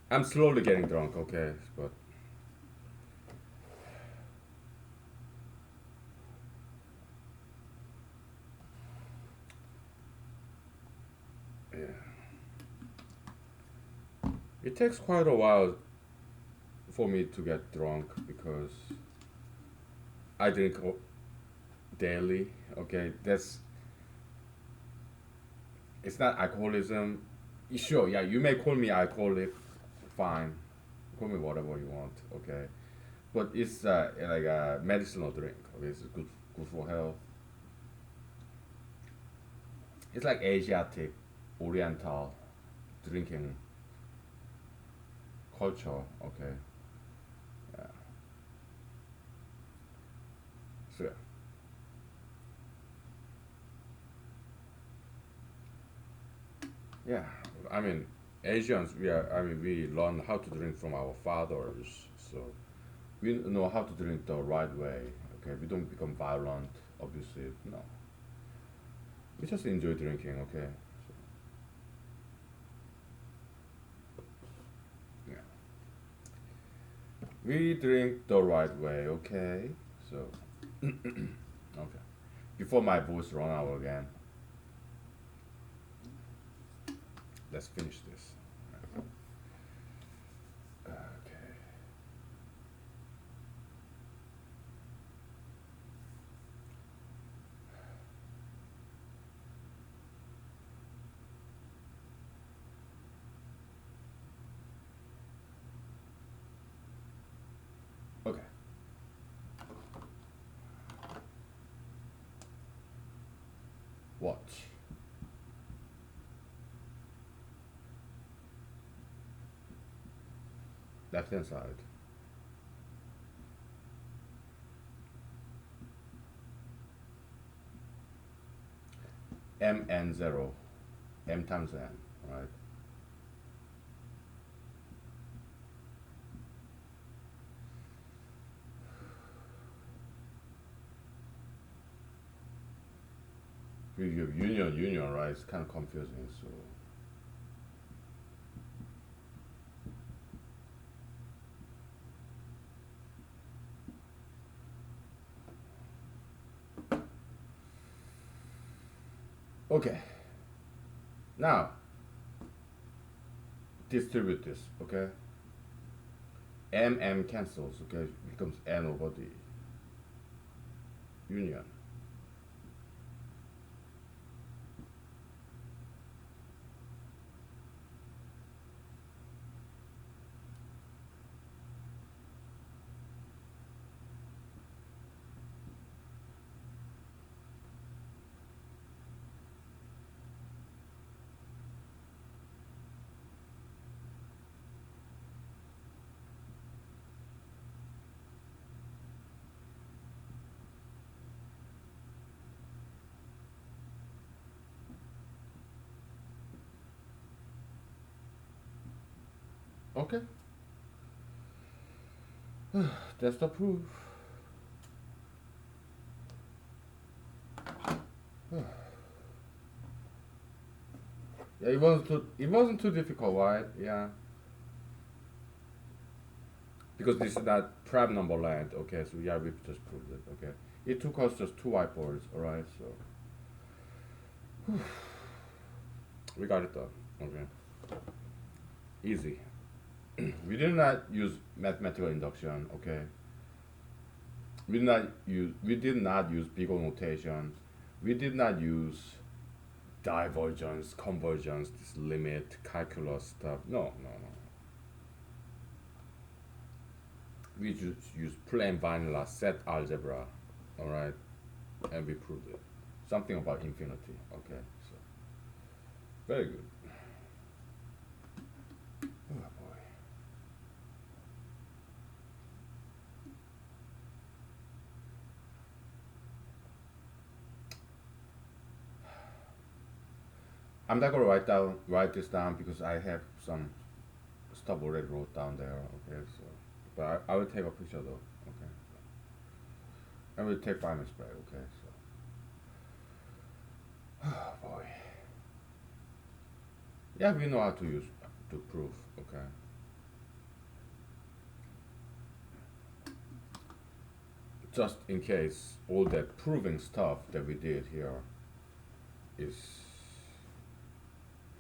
I'm slowly getting drunk, okay? But yeah, it takes quite a while for me to get drunk because I drink daily. Okay, that's it's not alcoholism. Sure, yeah, you may call me alcoholic, fine. Call me whatever you want, okay? But it's like a medicinal drink, okay? It's good for health. It's like Asiatic, Oriental drinking culture, okay? Yeah. So, yeah, I mean, Asians, we learn how to drink from our fathers, so we know how to drink the right way, okay? We don't become violent, obviously, no. We just enjoy drinking, okay? So, yeah. We drink the right way, okay? So, okay. Before my voice run out again, let's finish this. Okay. Okay. Watch. Left hand side. M and 0. M times N, right? We give union, right? It's kind of confusing, so. Okay. Now, distribute this, okay? M cancels, okay? Becomes N over the union. Okay. That's the proof. Yeah, it wasn't too difficult, right? Yeah. Because this is not prime number land, okay, so yeah, we just proved it, okay. It took us just two whiteboards, alright, so we got it done, okay. Easy. We did not use mathematical induction, okay. We did not use big O notation. We did not use divergence, convergence, this limit, calculus stuff. No, no, no. We just use plain vanilla set algebra, alright, and we proved it. Something about infinity, okay, so very good. Oh boy. I'm not gonna write this down because I have some stuff already wrote down there, okay, so but I will take a picture though, okay. I will take 5 minutes break, okay, so oh boy. Yeah, we know how to use to prove, okay. Just in case all that proving stuff that we did here is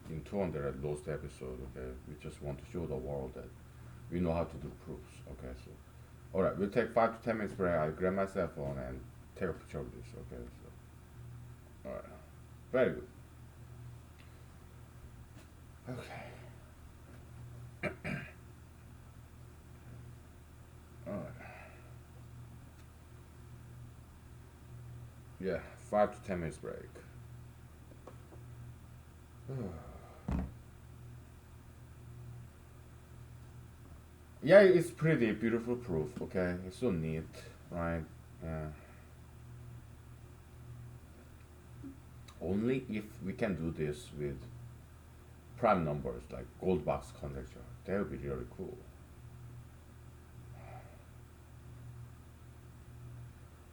in 200 lost episode, okay. We just want to show the world that we know how to do proofs, okay. So all right, we'll take 5 to 10 minutes break. I'll grab my cell phone and take a picture of this, okay. So all right, very good. Okay. All right. Yeah, 5 to 10 minutes break. Yeah, it's pretty beautiful proof. Okay, it's so neat, right? Yeah. Only if we can do this with prime numbers like gold box conjecture, that would be really cool.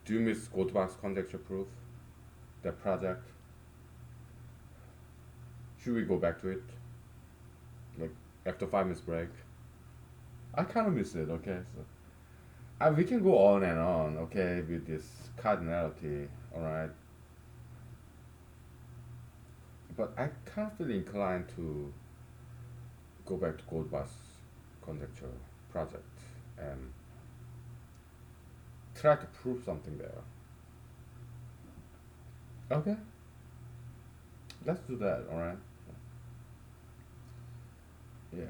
Do you miss gold box conjecture proof? That project? Should we go back to it? Like after 5 minutes break? I kind of miss it. Okay, so we can go on and on. Okay, with this cardinality. All right, but I kind of feel inclined to go back to gold box conjecture project and try to prove something there. Okay, let's do that. All right. Yeah.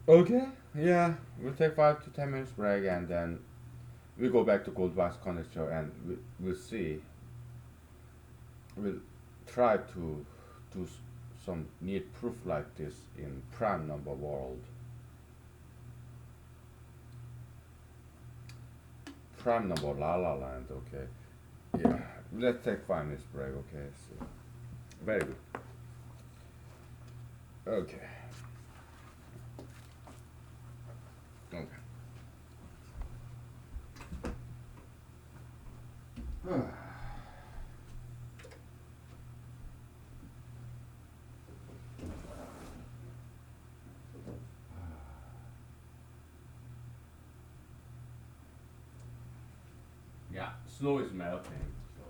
Okay. Yeah. We'll take 5 to 10 minutes break and then we go back to gold box conjecture and we'll see. We'll try to do some neat proof like this in prime number world. Prime number La La Land. Okay. Yeah. Let's take 5 minutes break. Okay. So, very good. Okay. Okay. Yeah. Snow is melting. So.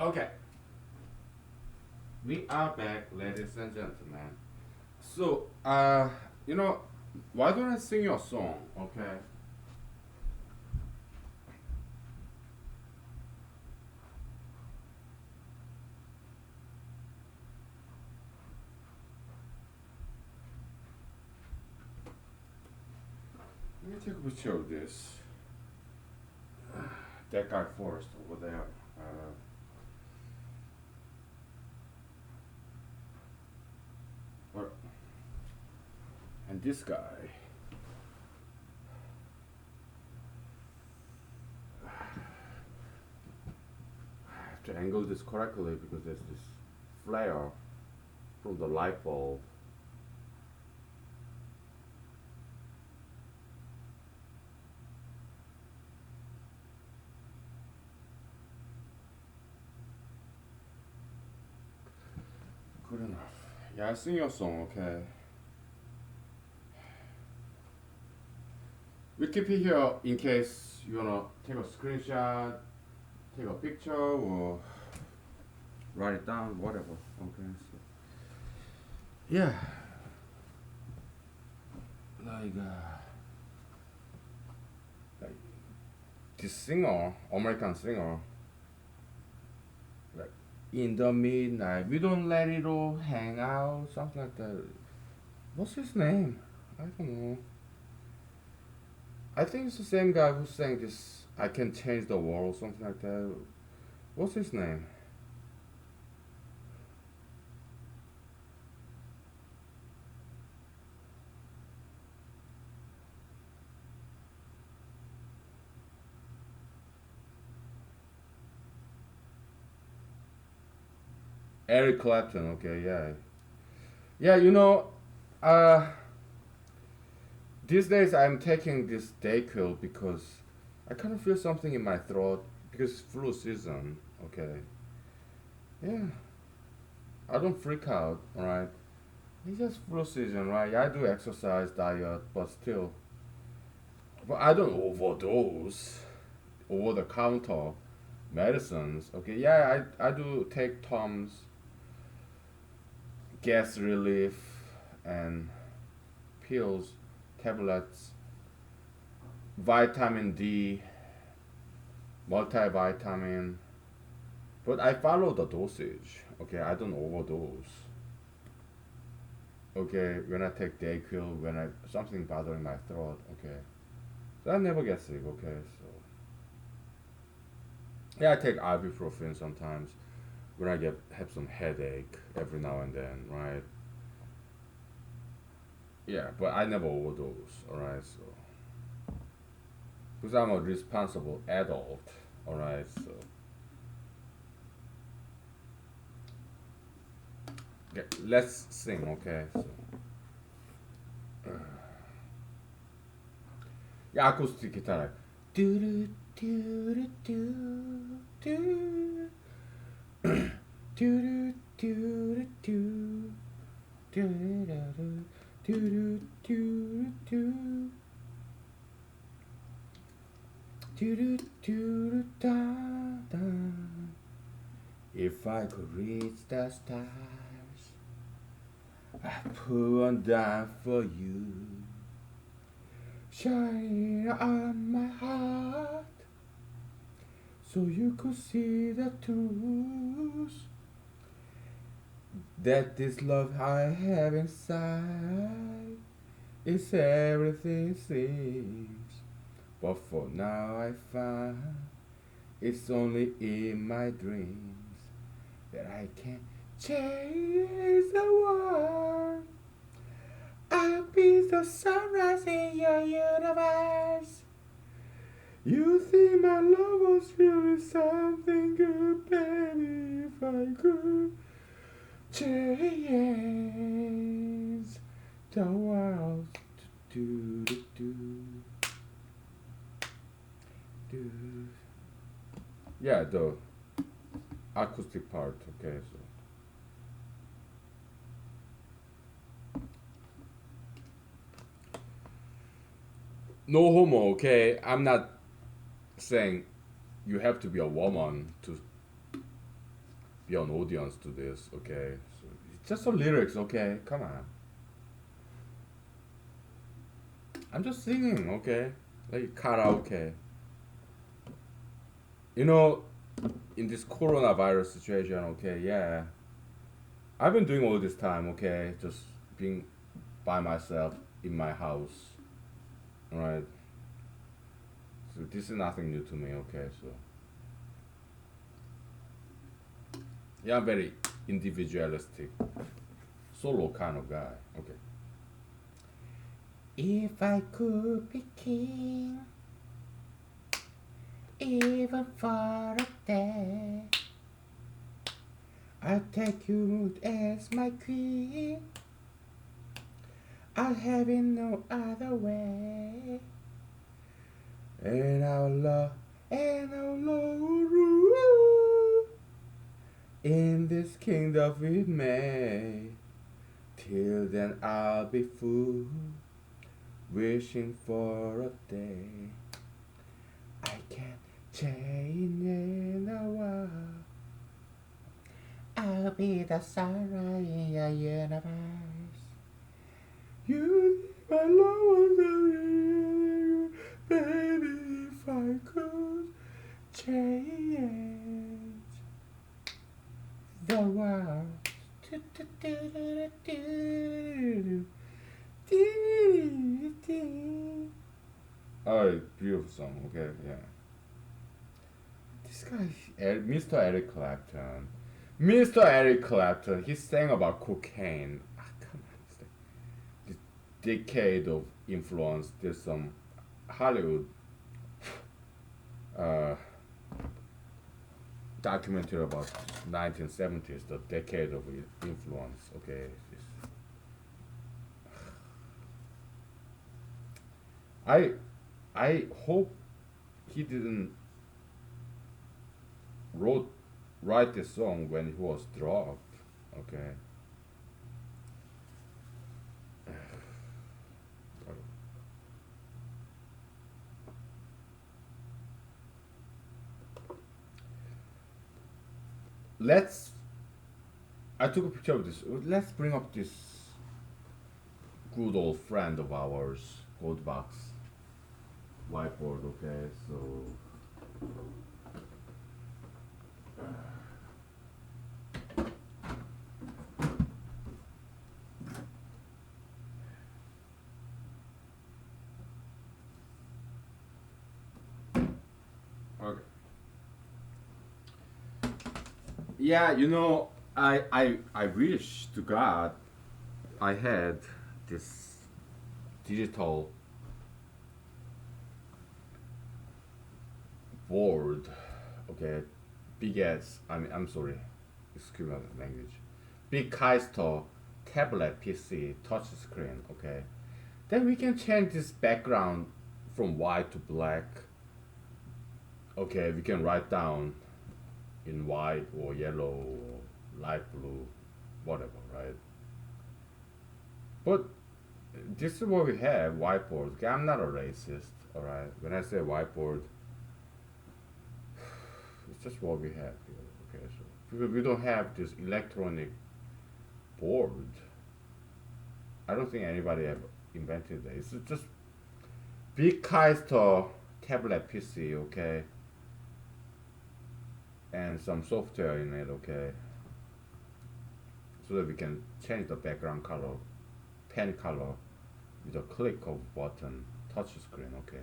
Okay, we are back, ladies and gentlemen. So, you know, why don't I sing your song? Okay. Let me take a picture of this. That guy Forrest over there. What? And this guy. I have to angle this correctly because there's this flare from the light bulb. Good enough. Yeah, I sing your song, okay? We keep it here in case you wanna take a screenshot, take a picture, or write it down, whatever. Okay, so yeah, like like this singer, American singer, like in the midnight, we don't let it all hang out, something like that. What's his name? I don't know. I think it's the same guy who sang this. I can change the world, something like that. What's his name? Eric Clapton. Okay, yeah, yeah. Uh, these days I'm taking this Dayquil because I kind of feel something in my throat because it's flu season. Okay, yeah. I don't freak out. All right, it's just flu season, right? Yeah, I do exercise, diet, but still, but I don't overdose over the counter medicines. Okay, yeah, I do take Tums, gas relief, and pills, tablets, vitamin D, multivitamin. But I follow the dosage. Okay, I don't overdose. Okay, when I take Dayquil, when I something bothering my throat. Okay, so I never get sick. Okay, so yeah, I take ibuprofen sometimes when I get have some headache every now and then, right? Yeah, but I never overdose. All right, so because I'm a responsible adult. All right, so okay, let's sing. Okay, so yeah, acoustic guitar. Do do do do do do do do do do do do do do do da da. If I could reach the stars, I'd put one down for you, shining on my heart, so you could see the truth that this love I have inside is everything it seems. But for now I find it's only in my dreams that I can change the world. I'll be the sunrise in your universe. You think my love was really something good, baby, if I could change the world. Do, do, do, do. Yeah, the acoustic part, okay, so. No homo, okay? I'm not saying you have to be a woman to be an audience to this, okay? So it's just the lyrics, okay? Come on. I'm just singing, okay? Like karaoke. You know, in this coronavirus situation, okay, yeah. I've been doing all this time, okay? Just being by myself in my house, right? So this is nothing new to me, okay? So yeah, I'm very individualistic, solo kind of guy, okay? If I could be king, even for a day, I'll take you as my queen. I'll have it no other way. And I'll love rule in this kingdom with me. Till then I'll be fool, wishing for a day I can change in a while. I'll be the sunrise in your universe. You need my love, baby. If I could change the world. Oh, beautiful song. Okay, yeah. This guy, Mr. Eric Clapton. Mr. Eric Clapton, he sang about cocaine. Ah, come on. This decade of influence. There's some Hollywood uh, documentary about 1970s, the decade of influence. Okay, I I hope he didn't wrote write this song when he was drugged. Okay. Let's. I took a picture of this. Let's bring up this good old friend of ours, Goldbox whiteboard. Okay, so okay. Yeah, I wish to God I had this digital board. Okay, big ass. I'm sorry, excuse my language. Big Kaisto tablet PC touch screen. Okay, then we can change this background from white to black. Okay, we can write down in white or yellow or light blue, whatever, right? But this is what we have, whiteboard. Okay, I'm not a racist, all right? When I say whiteboard, it's just what we have here, okay? So because we don't have this electronic board, I don't think anybody ever invented that. It's just big Kaister tablet PC, okay? And some software in it, okay? So that we can change the background color, pen color, with a click of button, touch screen, okay?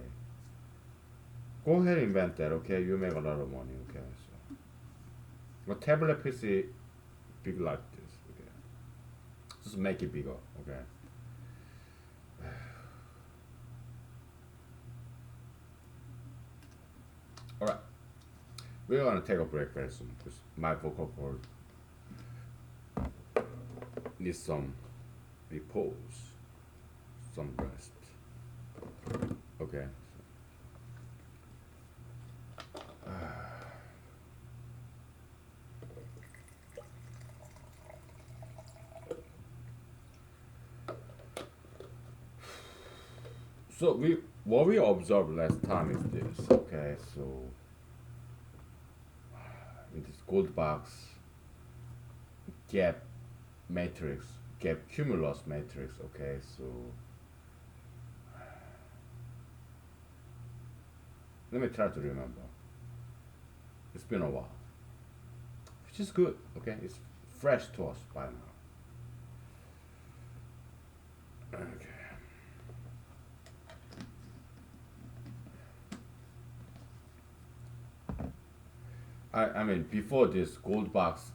Go ahead and invent that, okay? You make a lot of money, okay? So, a tablet PC big like this, okay? Just make it bigger, okay? All right, we're gonna take a break very soon because my vocal cord needs some repose, some rest. Okay. So we what we observed last time is this. Okay, so in this gold box, gap matrix, gap cumulus matrix. Okay, so let me try to remember. It's been a while, which is good. Okay, it's fresh to us by now. Okay. I mean, before this gold box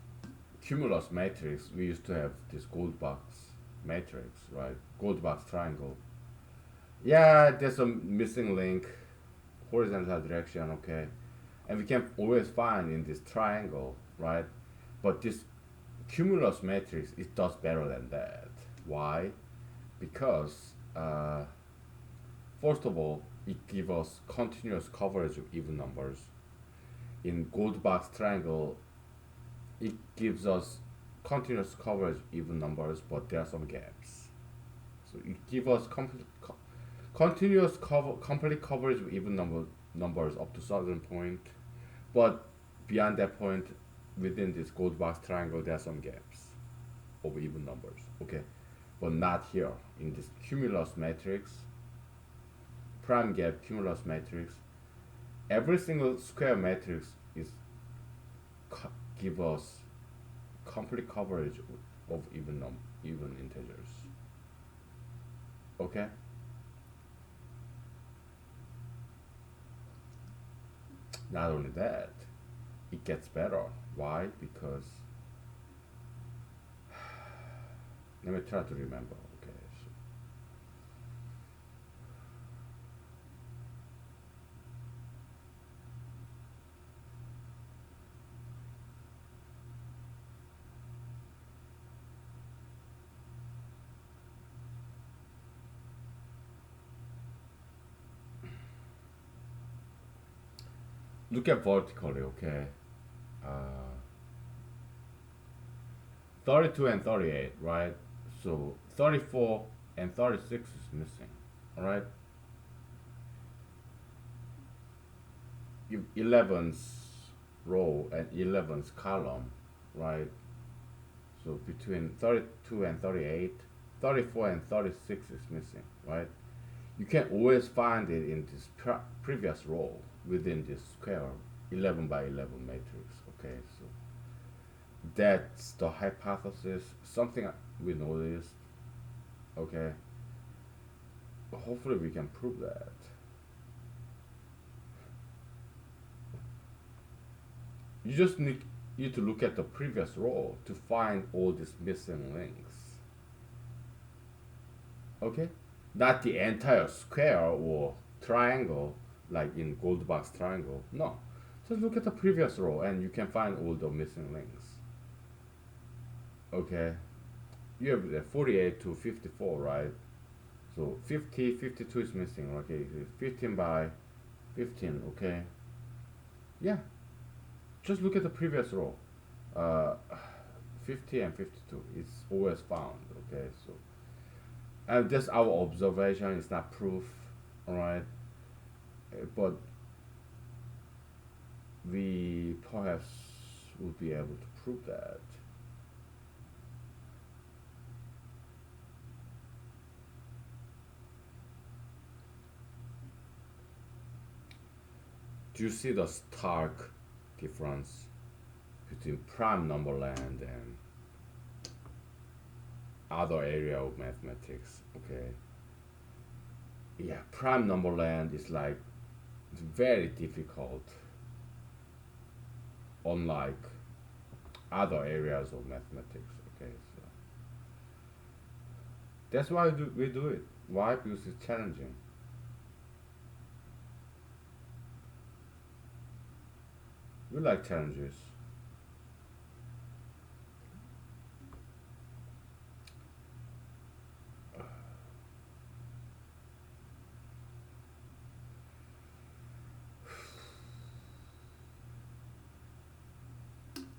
cumulus matrix, we used to have this gold box matrix, right? Gold box triangle. Yeah, there's a missing link, horizontal direction, okay? And we can always find in this triangle, right? But this cumulus matrix, it does better than that. Why? Because, first of all, it gives us continuous coverage of even numbers. In gold box triangle, it gives us continuous coverage even numbers, but there are some gaps. So it gives us continuous complete coverage of even numbers up to certain point, but beyond that point, within this gold box triangle, there are some gaps of even numbers. Okay, but not here in this cumulus matrix, prime gap cumulus matrix. Every single square matrix is give us complete coverage of even integers. Okay. Not only that, it gets better. Why? Because let me try to remember. Okay. So look at vertically. Okay. Uh, 32 and 38, right? So 34 and 36 is missing. All right. 11's row and 11's column, right? So between 32 and 38, 34 and 36 is missing, right? You can always find it in this previous row within this square 11 by 11 matrix. Okay, so that's the hypothesis, something we noticed. Okay, but hopefully we can prove that. You just need to look at the previous row to find all these missing links. Okay, not the entire square or triangle like in gold box triangle. No, just look at the previous row and you can find all the missing links. Okay, you have the 48 to 54, right? So 50, 52 is missing. Okay, 15 by 15. Okay, yeah, just look at the previous row. uh, 50 and 52 is always found. Okay, so and just our observation is not proof. All right. But we perhaps would be able to prove that. Do you see the stark difference between prime number land and other area of mathematics? Okay, yeah, prime number land is like very difficult, unlike other areas of mathematics. Okay, so that's why we do it. Why? Because it's challenging. We like challenges.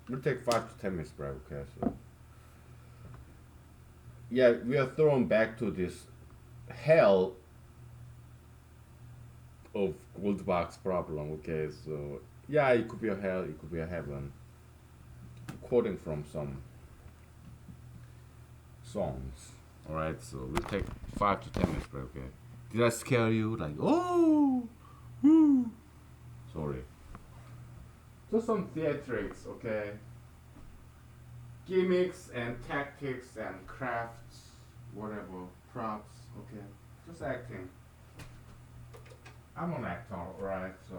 We'll take 5 to 10 minutes break. Okay, so yeah, we are thrown back to this hell of gold box problem. Okay, so yeah, it could be a hell, it could be a heaven. Quoting from some songs. All right, so we'll take 5 to 10 minutes break. Okay. Did I scare you? Like, oh, whoo. Sorry. Just some theatrics, okay? Gimmicks and tactics and crafts, whatever, props, okay? Just acting. I'm an actor, right? So.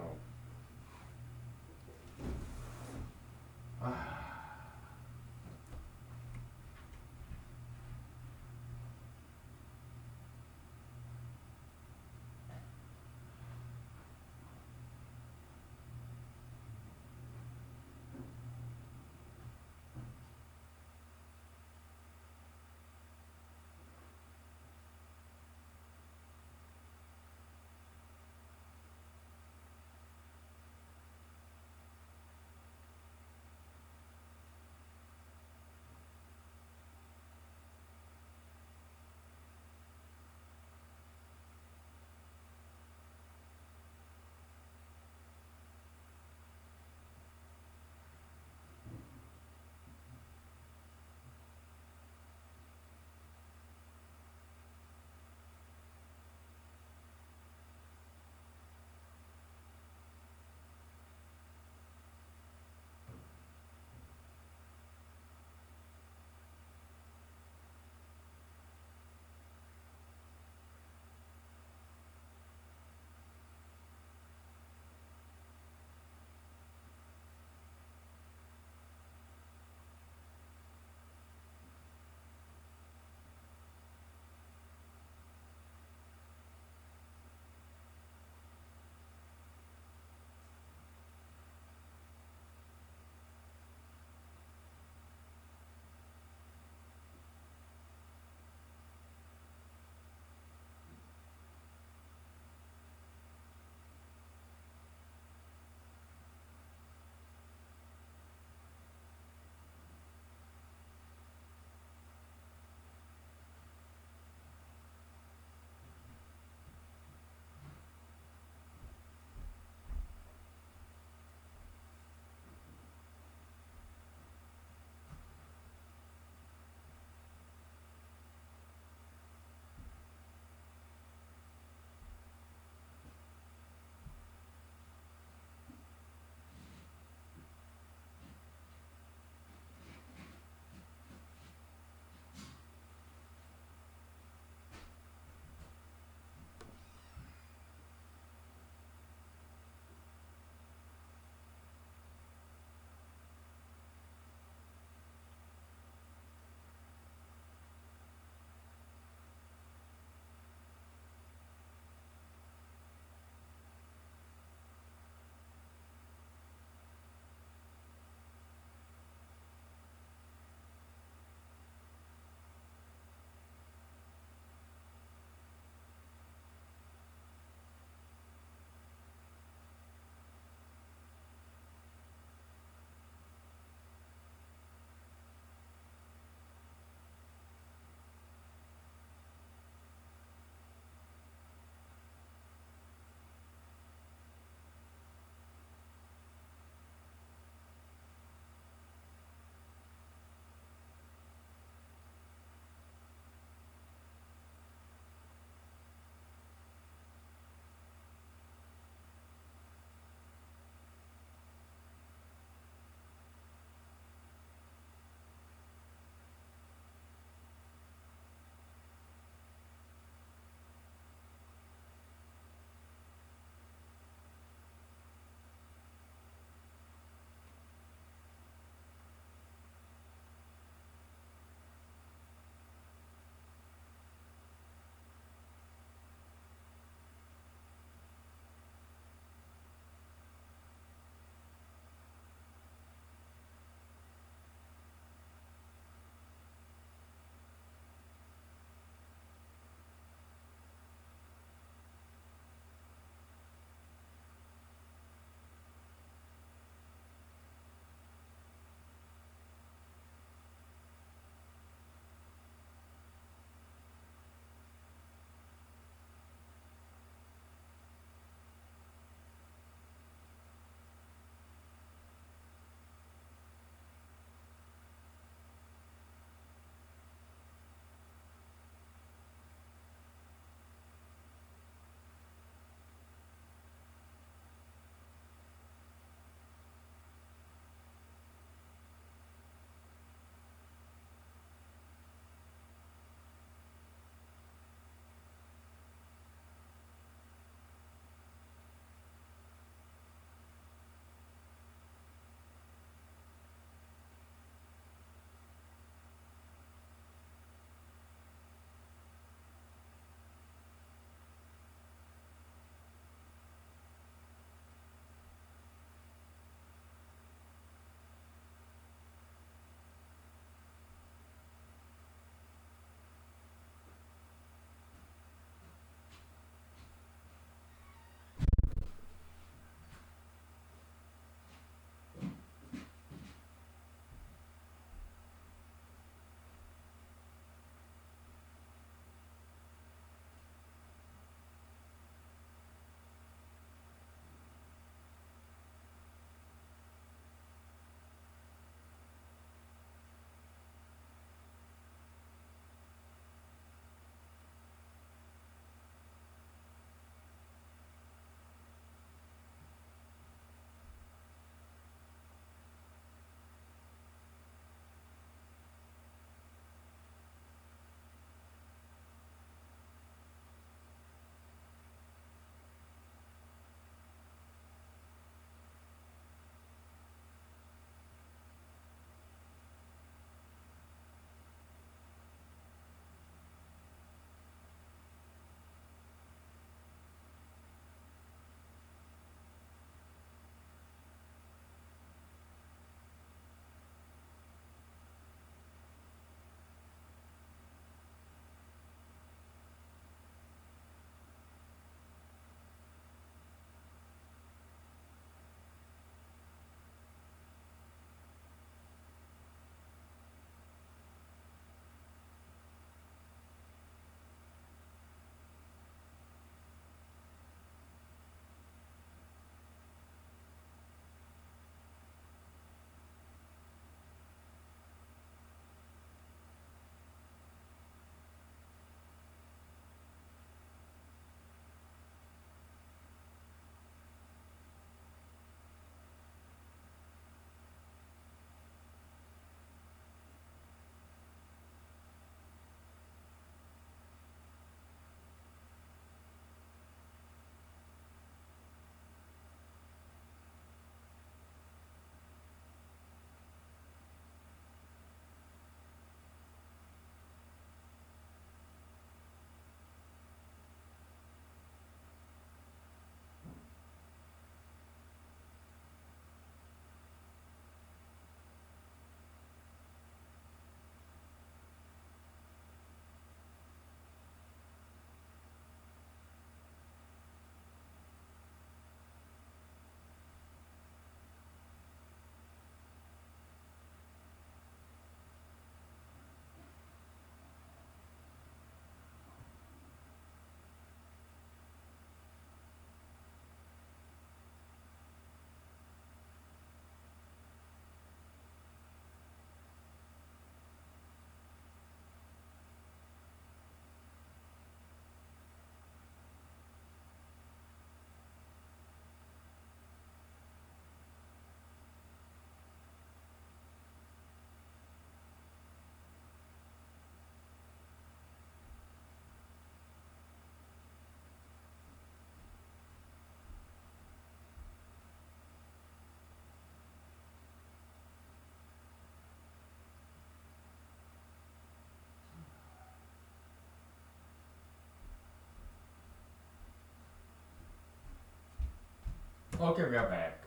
Okay, we are back.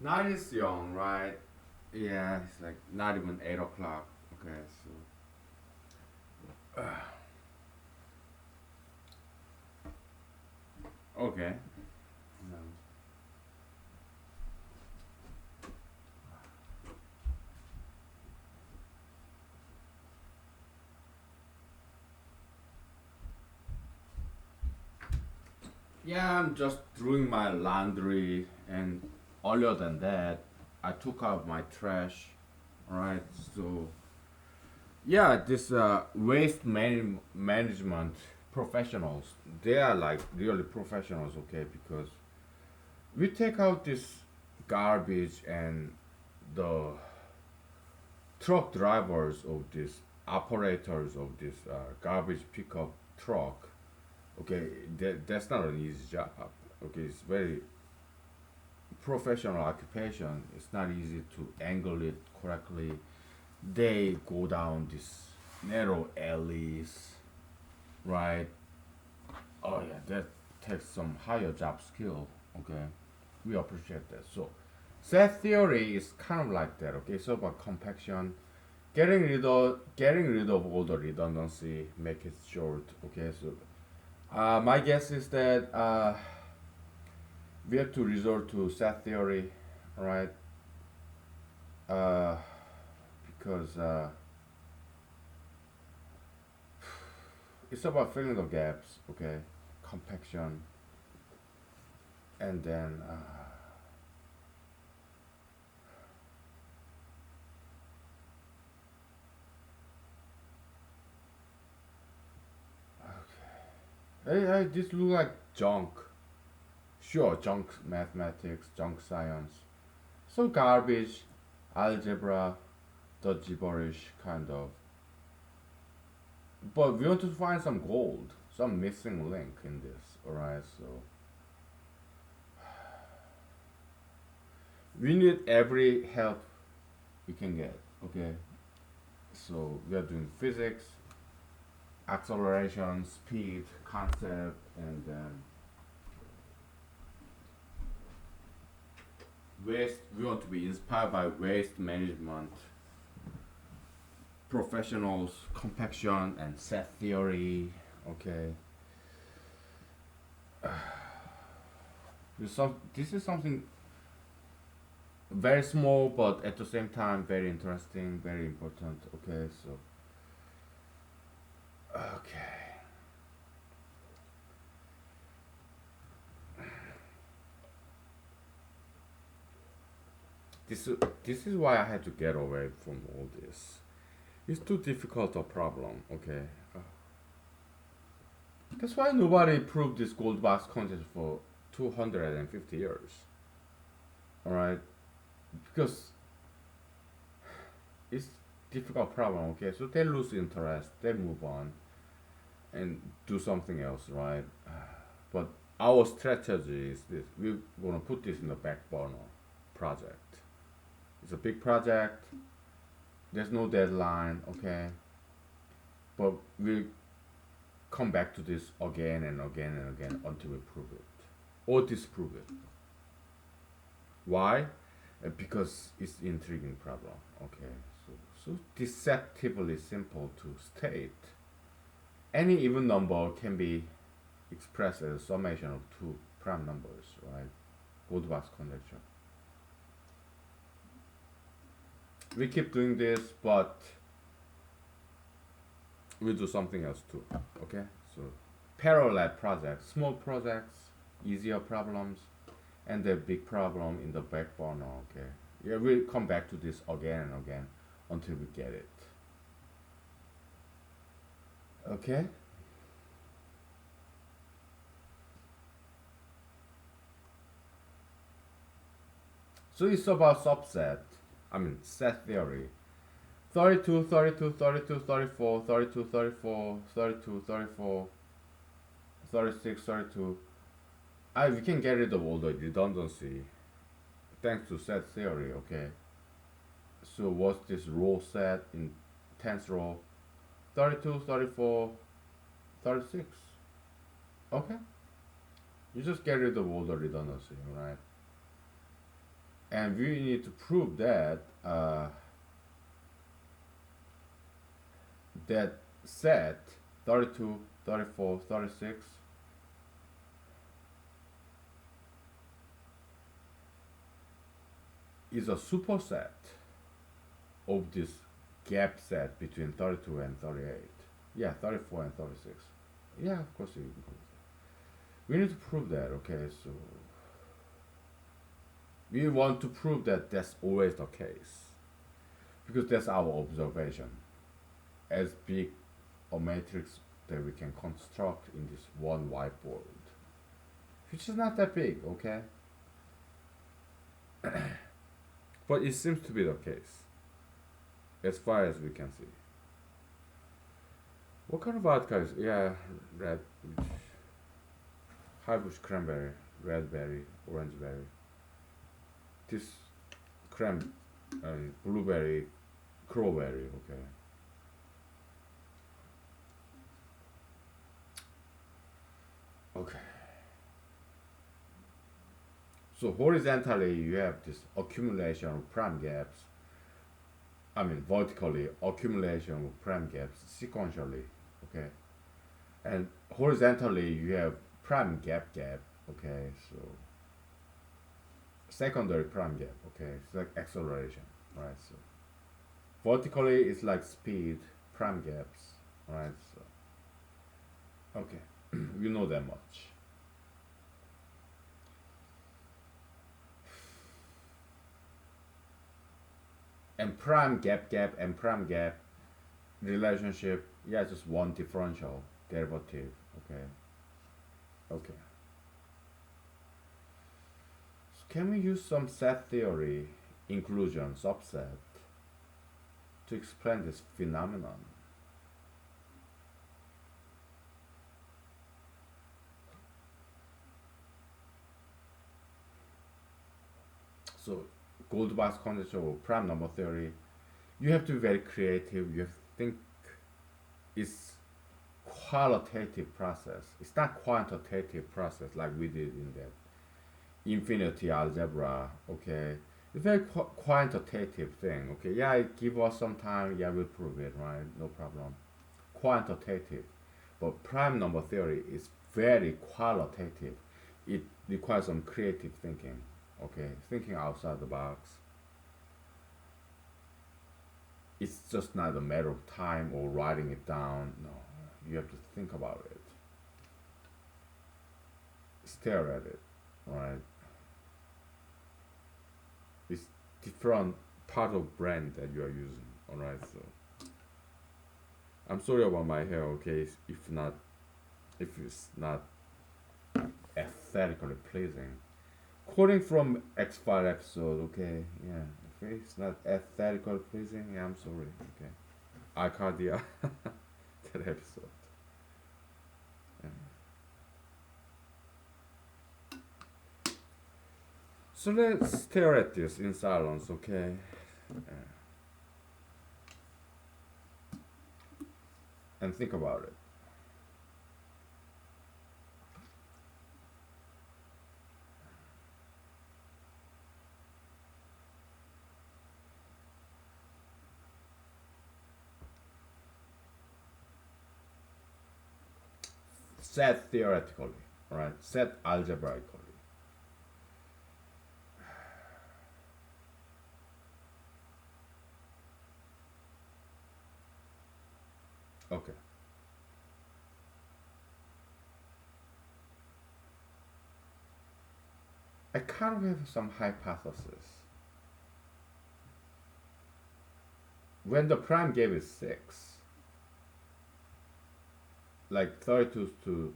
Night is young, right? Yeah, it's like not even 8 o'clock. Okay, so okay. Um, yeah, I'm just doing my laundry, and earlier than that, I took out my trash. Right, so yeah, this management professionals, they are like really professionals, okay? Because we take out this garbage, and the truck drivers of this operators of this garbage pickup truck, okay, that's not an easy job. Okay, it's very professional occupation. It's not easy to angle it correctly. They go down these narrow alleys, right? Oh yeah, that takes some higher job skill. Okay, we appreciate that. So, set theory is kind of like that. Okay, so about compaction, getting rid of all the redundancy, make it short. Okay, so my guess is that we have to resort to set theory, right? Uh, because it's about filling the gaps. Okay, compaction, and then hey, this look like junk. Sure, junk mathematics, junk science. So garbage, algebra, the gibberish kind of. But we want to find some gold, some missing link in this. Alright, so we need every help we can get. Okay, so we are doing physics, acceleration, speed, concept, and then waste. We want to be inspired by waste management professionals, compaction and set theory. Okay, this is something very small, but at the same time very interesting, very important. Okay, so okay, this this is why I had to get away from all this. It's too difficult a problem. Okay, that's why nobody proved this gold box contest for 250 years. All right, because it's difficult problem. Okay, so they lose interest, they move on and do something else, right? But our strategy is this: we're gonna put this in the back burner project. It's a big project. There's no deadline, okay? But we come back to this again and again and again until we prove it or disprove it. Why? Because it's intriguing problem. Okay, so deceptively simple to state. Any even number can be expressed as a summation of two prime numbers, right? Goldbach's conjecture. We keep doing this, but we do something else too. Okay, so parallel projects, small projects, easier problems, and the big problem in the back burner. Okay, yeah, we'll come back to this again and again until we get it. Okay, so it's about subset. I mean set theory. 32, 32, 32, 34, 32, 34, 32, 34, 36, 32. We can get rid of all the redundancy thanks to set theory, okay? So what's this row set in 10th row? 32, 34, 36. Okay? You just get rid of all the redundancy, right? And we need to prove that that set 32, 34, 36 is a superset of this gap set between 32 and 38. Yeah, 34 and 36. Yeah, of course you can prove that. We need to prove that, okay? So we want to prove that that's always the case because that's our observation as big a matrix that we can construct in this one whiteboard, which is not that big, okay? But it seems to be the case as far as we can see. What kind of vodka is? Yeah, red, high bush cranberry, red berry, orange berry. This blueberry, crowberry. Okay. Okay. So horizontally, you have this accumulation of prime gaps. I mean, vertically, accumulation of prime gaps sequentially. Okay. And horizontally, you have prime gap. Okay. So secondary prime gap. Okay. It's like acceleration, right? So vertically, it's like speed, prime gaps, right? So okay, you know that much. And prime gap and prime gap relationship, yeah, just one differential derivative. Okay. Okay. So can we use some set theory, inclusion, subset, to explain this phenomenon? So Goldbach's condition of prime number theory, you have to be very creative. You have to think it's qualitative process. It's not quantitative process like we did in that infinity algebra. Okay, it's very quantitative thing. Okay, yeah, it give us some time. Yeah, we'll prove it. Right, no problem. Quantitative, but prime number theory is very qualitative. It requires some creative thinking. Okay, thinking outside the box. It's just not a matter of time or writing it down. No, you have to think about it, stare at it, right? It's different part of brain that you are using. All right, so I'm sorry about my hair. Okay, if it's not aesthetically pleasing. Quoting from X-File episode, okay, yeah, if it's not aesthetically pleasing, yeah, I'm sorry, okay. Arcadia, that episode. Yeah. So let's stare at this in silence, okay? And think about it. Set theoretically, right? Set algebraically. Okay. I kind of have some hypothesis. When the prime gap is 6, like 32 to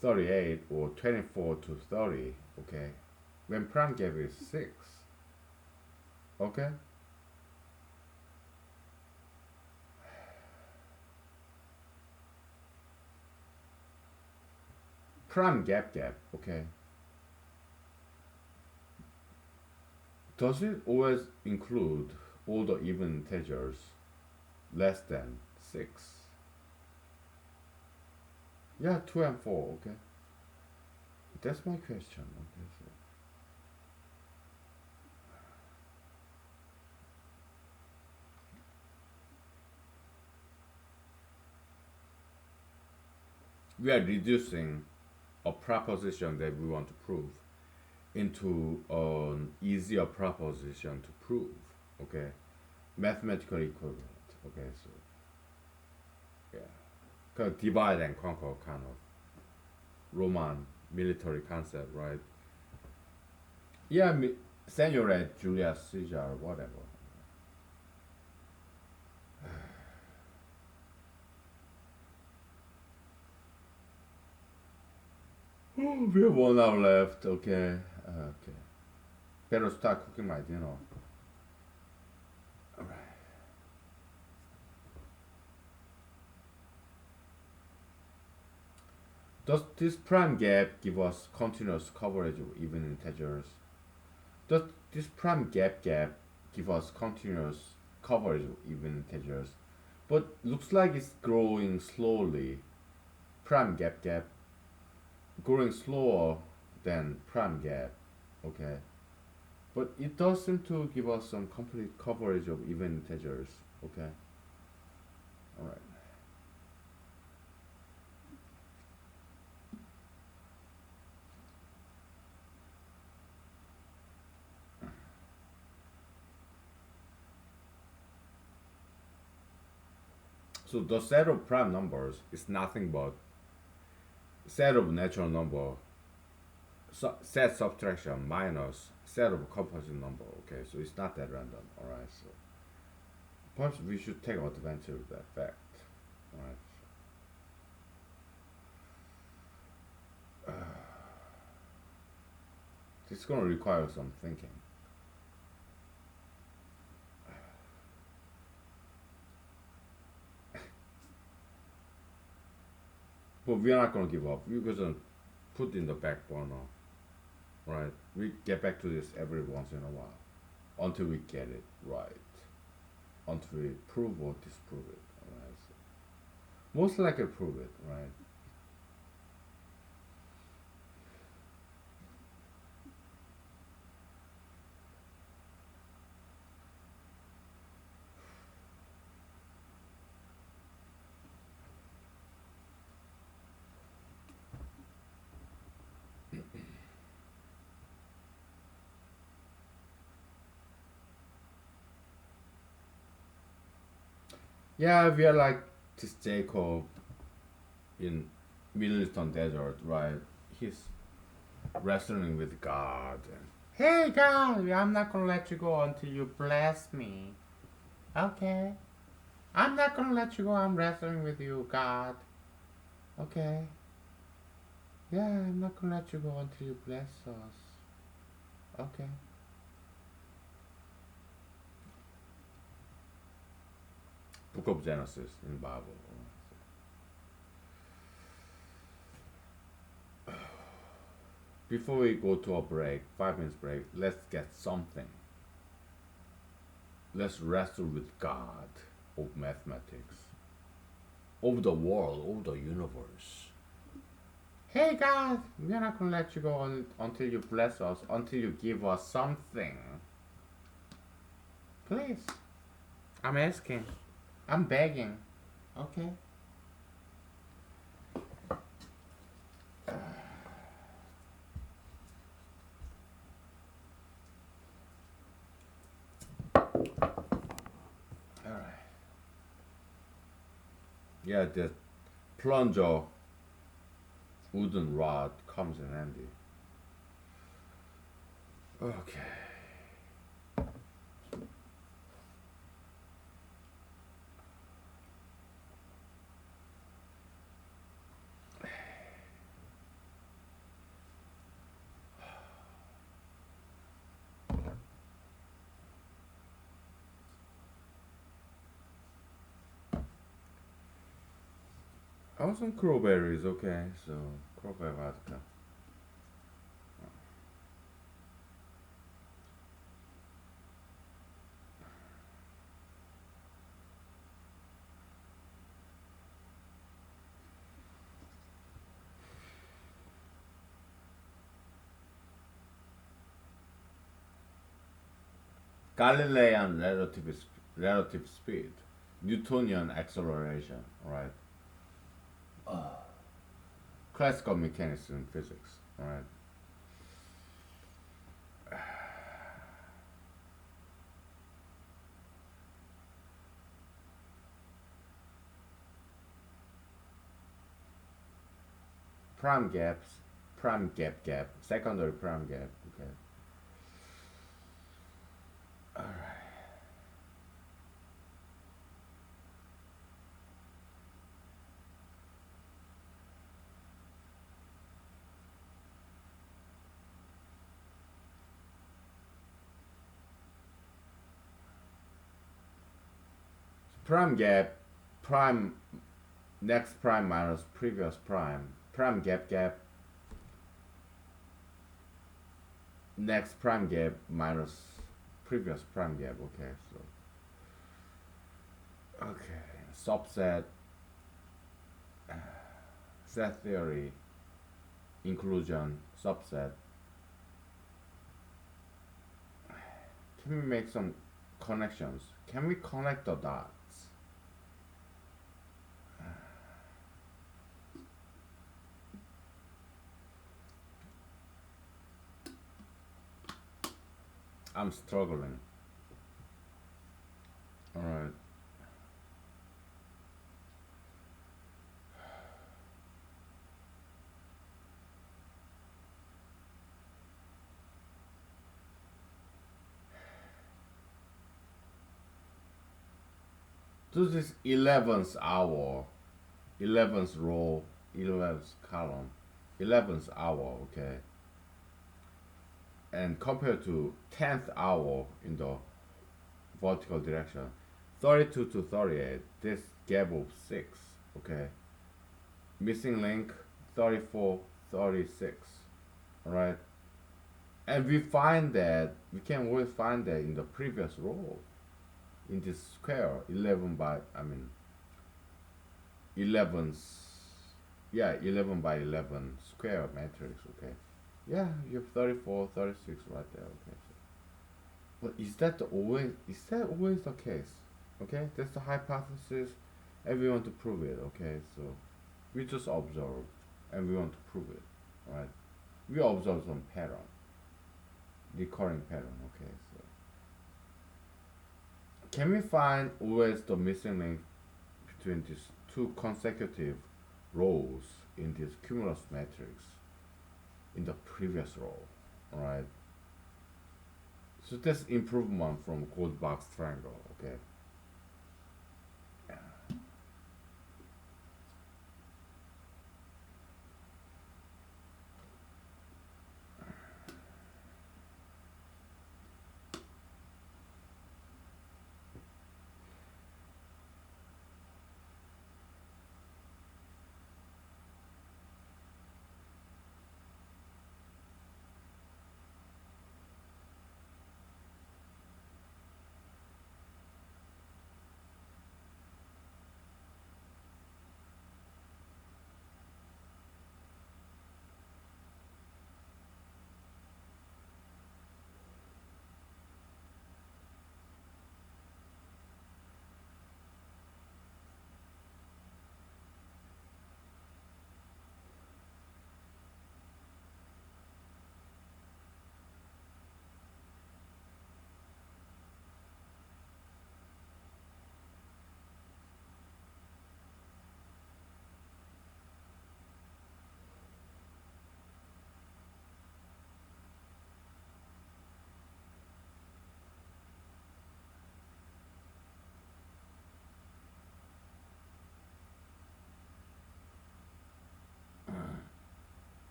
38 or 24 to 30, okay? When prime gap is 6, okay? Prime gap, okay? Does it always include all the even integers less than 6? Yeah, 2 and 4, okay. That's my question. Okay, so we are reducing a proposition that we want to prove into an easier proposition to prove. Okay, mathematical equivalent. Okay, so yeah, kind of divide and conquer kind of Roman military concept, right? Yeah, Senor Julius Caesar, whatever. Oh, we have 1 hour left. Okay, okay. Better start cooking my dinner. Alright. Does this prime gap give us continuous coverage of even integers? Does this prime gap give us continuous coverage of even integers? But looks like it's growing slowly. Prime gap growing slower than prime gap. Okay. But it does seem to give us some complete coverage of even integers. Okay. Alright. So the set of prime numbers is nothing but set of natural number set subtraction minus set of composite number. Okay, so it's not that random. All right, so perhaps we should take advantage of that fact. All right. It's going to require some thinking. But we are not going to give up. We're going to put in the back burner. Right? We get back to this every once in a while until we get it right. Until we prove or disprove it. All right. So most likely prove it. Right? Yeah, we are like this Jacob in Middle Eastern desert, right? He's wrestling with God. And, hey God, I'm not gonna let you go until you bless me. Okay. I'm not gonna let you go. I'm wrestling with you, God. Okay. Yeah, I'm not gonna let you go until you bless us. Okay. Book of Genesis in the Bible. Before we go to a break, 5 minutes break, let's get something. Let's wrestle with God of mathematics, of the world, of the universe. Hey God, we're not gonna let you go until you bless us, until you give us something. Please. I'm asking. I'm begging. Okay? Alright. Yeah, the plunger wooden rod comes in handy. Okay. I want some crowberries, okay? So, crowberry vodka. Galilean relative speed, Newtonian acceleration, right? Classical mechanics in physics, right? Prime gaps, prime gap, secondary prime gap, okay? Prime gap, prime next prime minus previous prime gap, next prime gap minus previous prime gap, okay, so, okay, subset, set theory, inclusion, subset. Can we make some connections? Can we connect the dots? I'm struggling. All right. To this 11th hour, 11th row, 11th column, 11th hour, okay, and compared to 10th hour in the vertical direction, 32 to 38, this gap of 6, okay, missing link 34, 36, alright, and we find that, we can always find that in the previous row, in this square, 11 by, I mean, 11, yeah, 11 by 11 square matrix, okay, yeah, you have 34, 36 right there, okay, so, but is that always the case, okay, that's the hypothesis, and we want to prove it, okay, so, we just observe, and we want to prove it, right, we observe some pattern, recurring pattern, okay, so, can we find always the missing link between these two consecutive rows in this cumulus matrix in the previous row, alright? So that's improvement from gold box triangle, okay?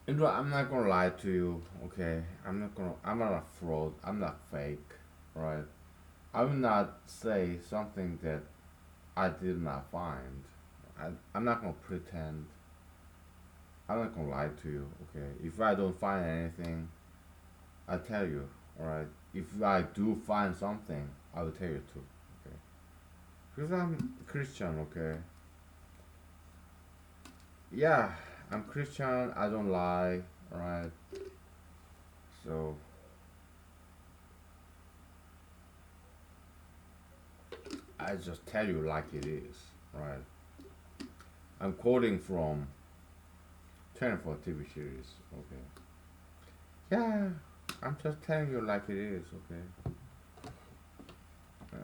You know, I'm not gonna lie to you, okay? I'm not a fraud, I'm not fake, right? I will not say something that I did not find. I'm not gonna pretend. I'm not gonna lie to you, okay? If I don't find anything, I'll tell you, alright? If I do find something, I will tell you too, okay? Because I'm Christian, okay? Yeah, I'm Christian, I don't lie, alright? So, I just tell you like it is, right? I'm quoting from 24 TV series, okay? Yeah, I'm just telling you like it is, okay? Yeah.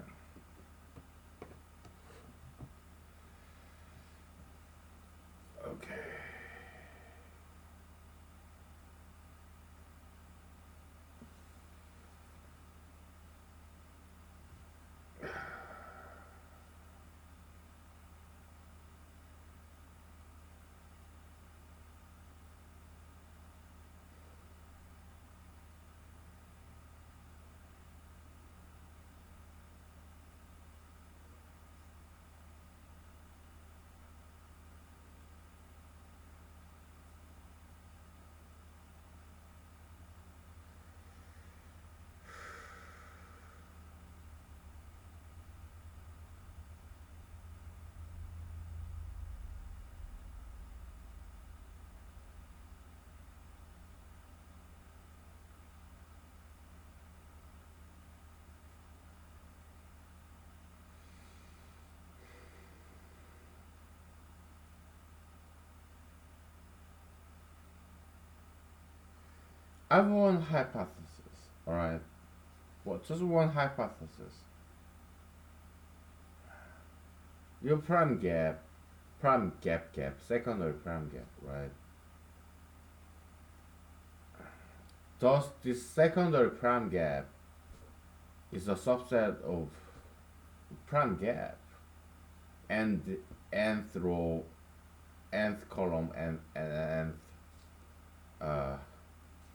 Okay. I have one hypothesis, alright? Well, just one hypothesis. Your prime gap, secondary prime gap, right? Thus, this secondary prime gap is a subset of prime gap and the nth row, nth column, and uh,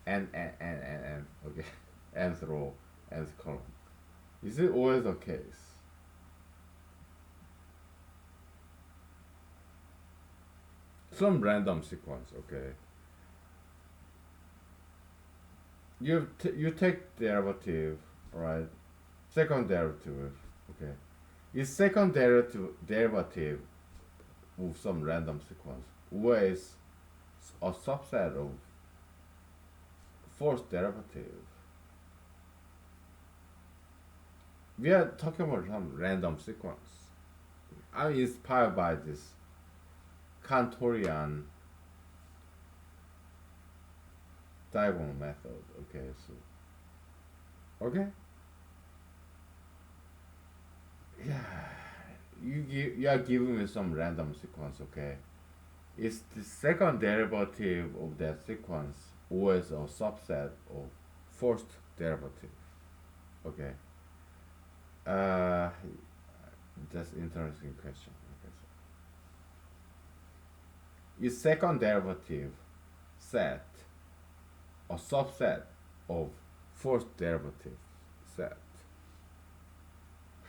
and okay, nth row, nth column. Is it always the case? Some random sequence, okay. You take derivative, right? Second derivative, okay. Is second derivative of some random sequence always a subset of fourth derivative? We are talking about some random sequence. I'm inspired by this Cantorian diagonal method. Okay, so okay, yeah, you are giving me some random sequence. Okay, is the second derivative of that sequence always a subset of first derivative? Okay, uh, that's interesting question. Okay, so is second derivative set a subset of first derivative set?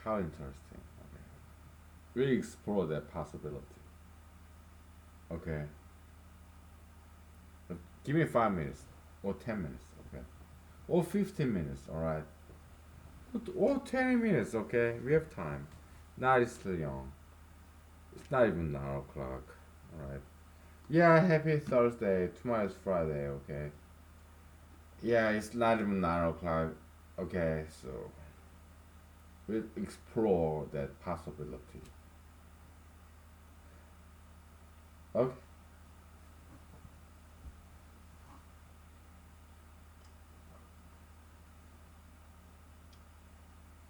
How interesting. Okay. We explore that possibility. Okay. But give me 5 minutes or 10 minutes. Okay. Or 15 minutes. All right. Or 20 minutes. Okay. We have time. Night is still young. It's not even 9 o'clock. All right. Yeah. Happy Thursday. Tomorrow is Friday. Okay. Yeah. It's not even 9 o'clock. Okay. So we'll explore that possibility. Okay.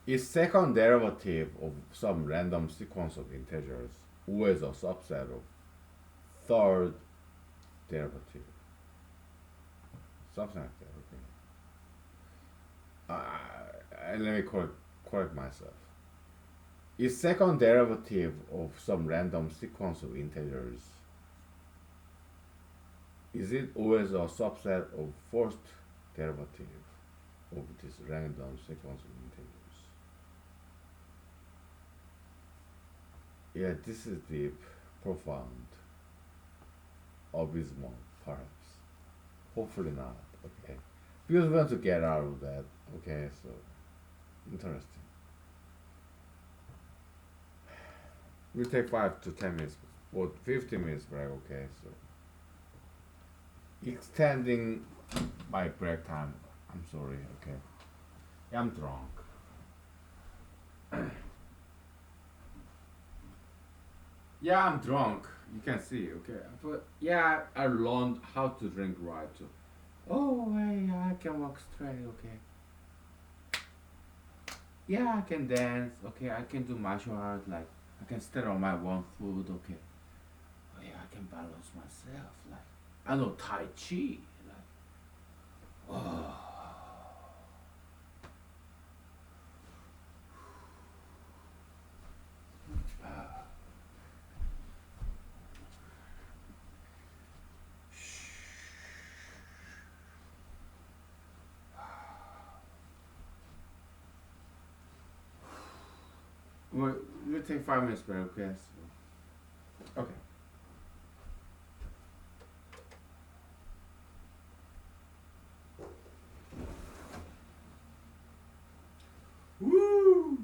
Is second derivative of some random sequence of integers always a subset of third derivative? Something like that, okay. And let me correct myself. Is second derivative of some random sequence of integers Is it always a subset of first derivative of this random sequence of integers? Yeah, this is deep, profound, abysmal, perhaps. Hopefully not. Okay, because we want to get out of that. Okay, so interesting. We'll take 5 to 10 minutes or 15 minutes break. Okay, so extending my break time. I'm sorry. Okay, yeah, I'm drunk. Yeah, I'm drunk. You can see. Okay, but yeah, I learned how to drink right too. Oh, hey, I can walk straight. Okay. Yeah, I can dance. Okay, I can do martial arts. Like I can stand on my one foot. Okay. Oh, yeah, I can balance myself. Like I know Tai Chi. Like oh. Well, we'll take 5 minutes break. Okay. So, okay. Woo!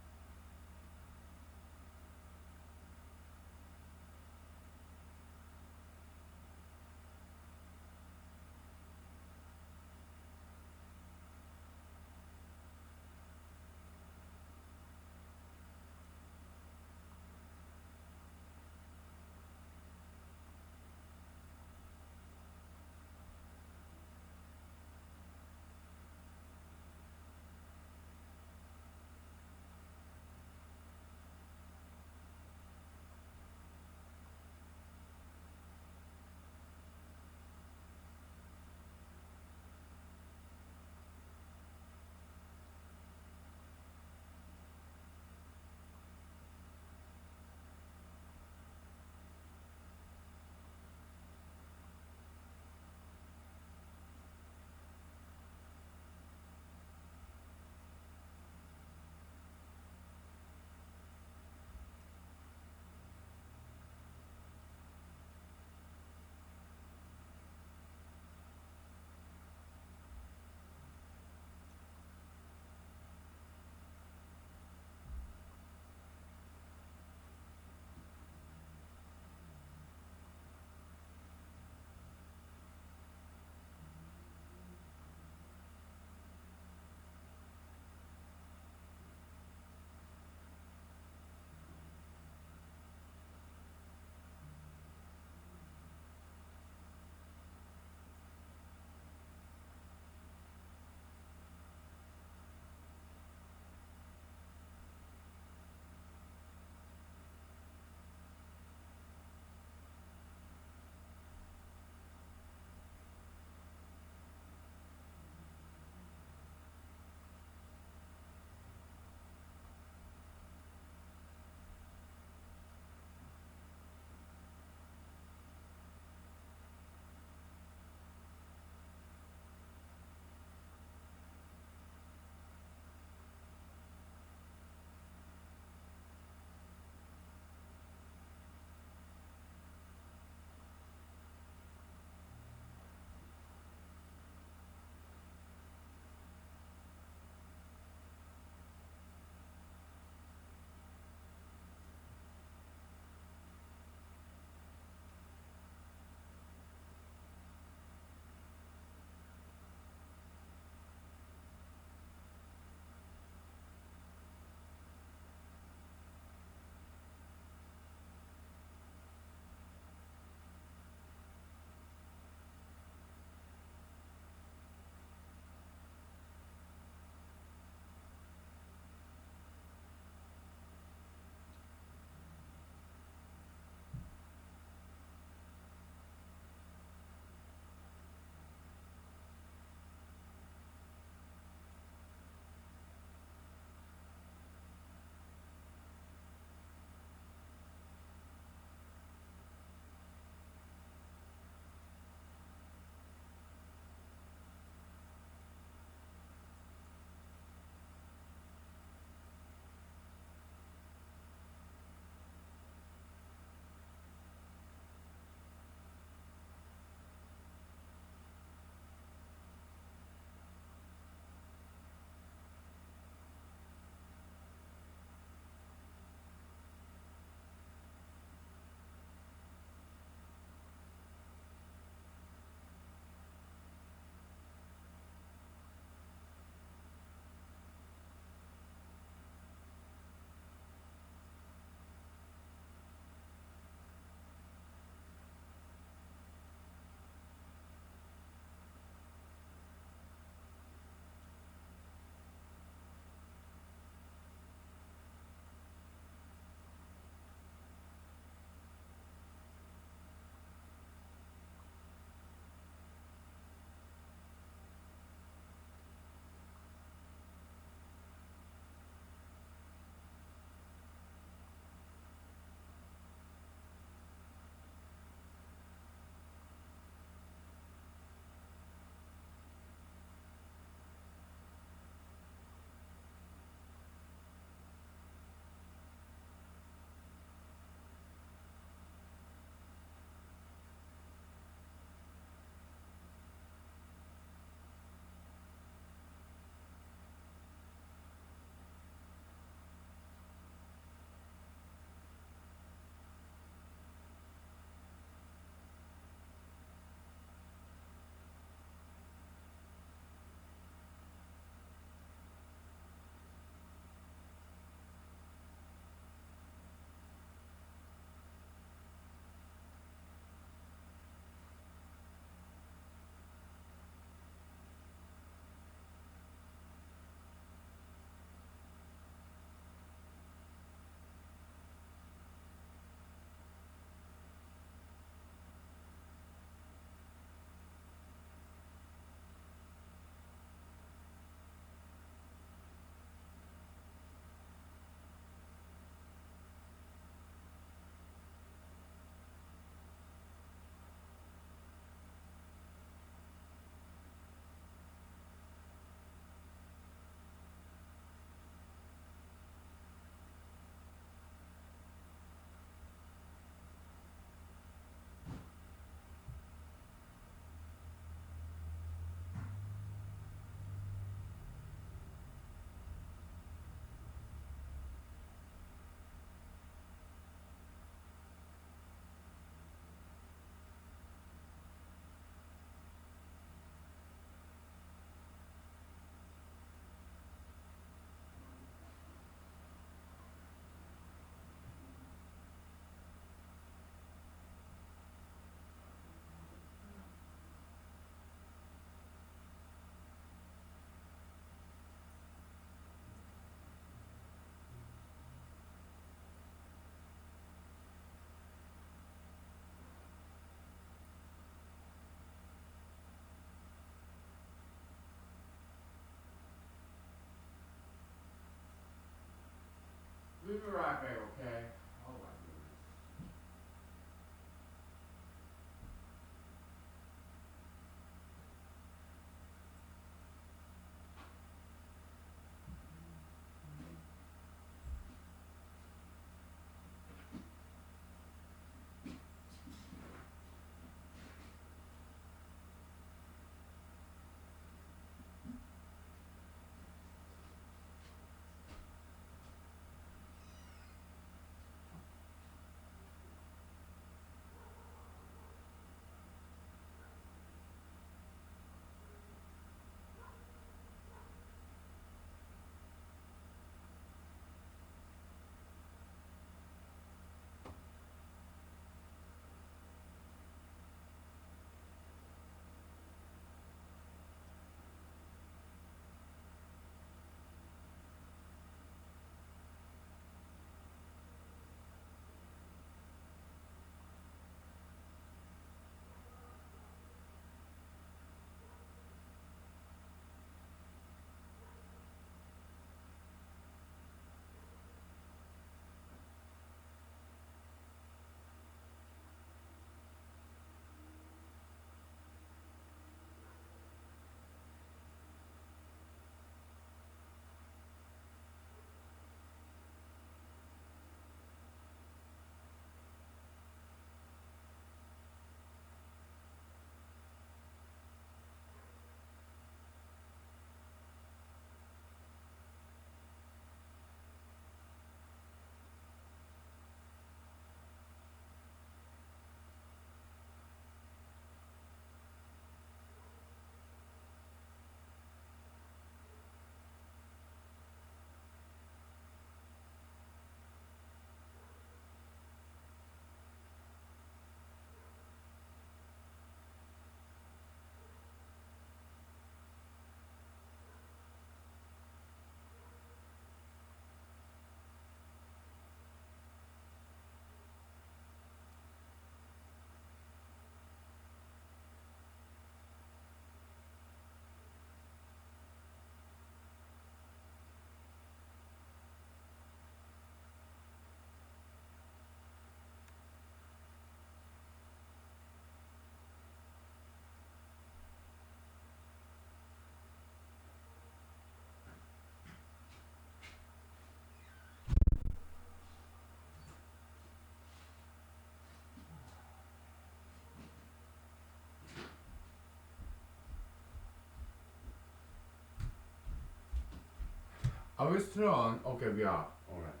Are we still on? Okay, we are. Alright.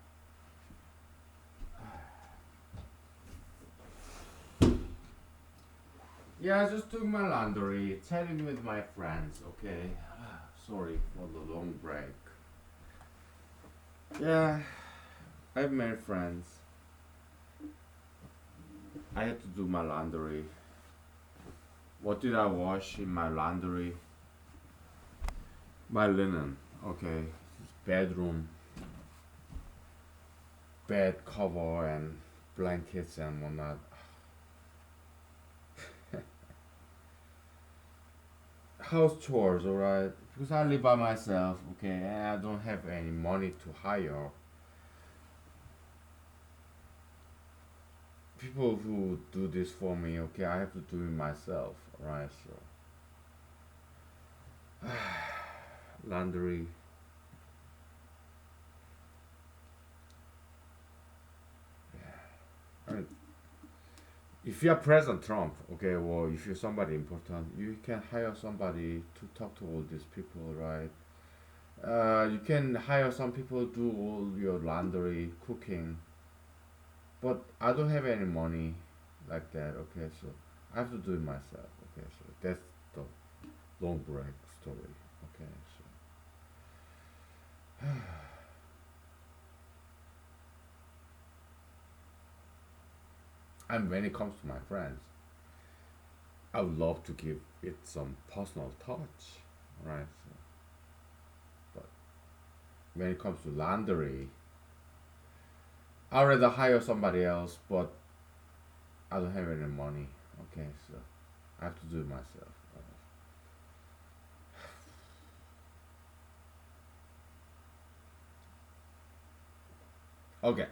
Yeah, I just took my laundry, chatting with my friends, okay? Sorry for the long break. Yeah, I have many friends. I had to do my laundry. What did I wash in my laundry? My linen, okay? Bedroom, bed cover, and blankets and whatnot. House chores, alright? Because I live by myself, okay? And I don't have any money to hire people who do this for me, okay? I have to do it myself, alright? So, laundry. I mean, if you're President Trump, okay, or if you're somebody important, you can hire somebody to talk to all these people, right? You can hire some people to do all your laundry, cooking, but I don't have any money like that, okay, so I have to do it myself, okay, so that's the long break story, okay, so. And when it comes to my friends, I would love to give it some personal touch, right? So, but when it comes to laundry, I'd rather hire somebody else, but I don't have any money. Okay, so I have to do it myself. Okay,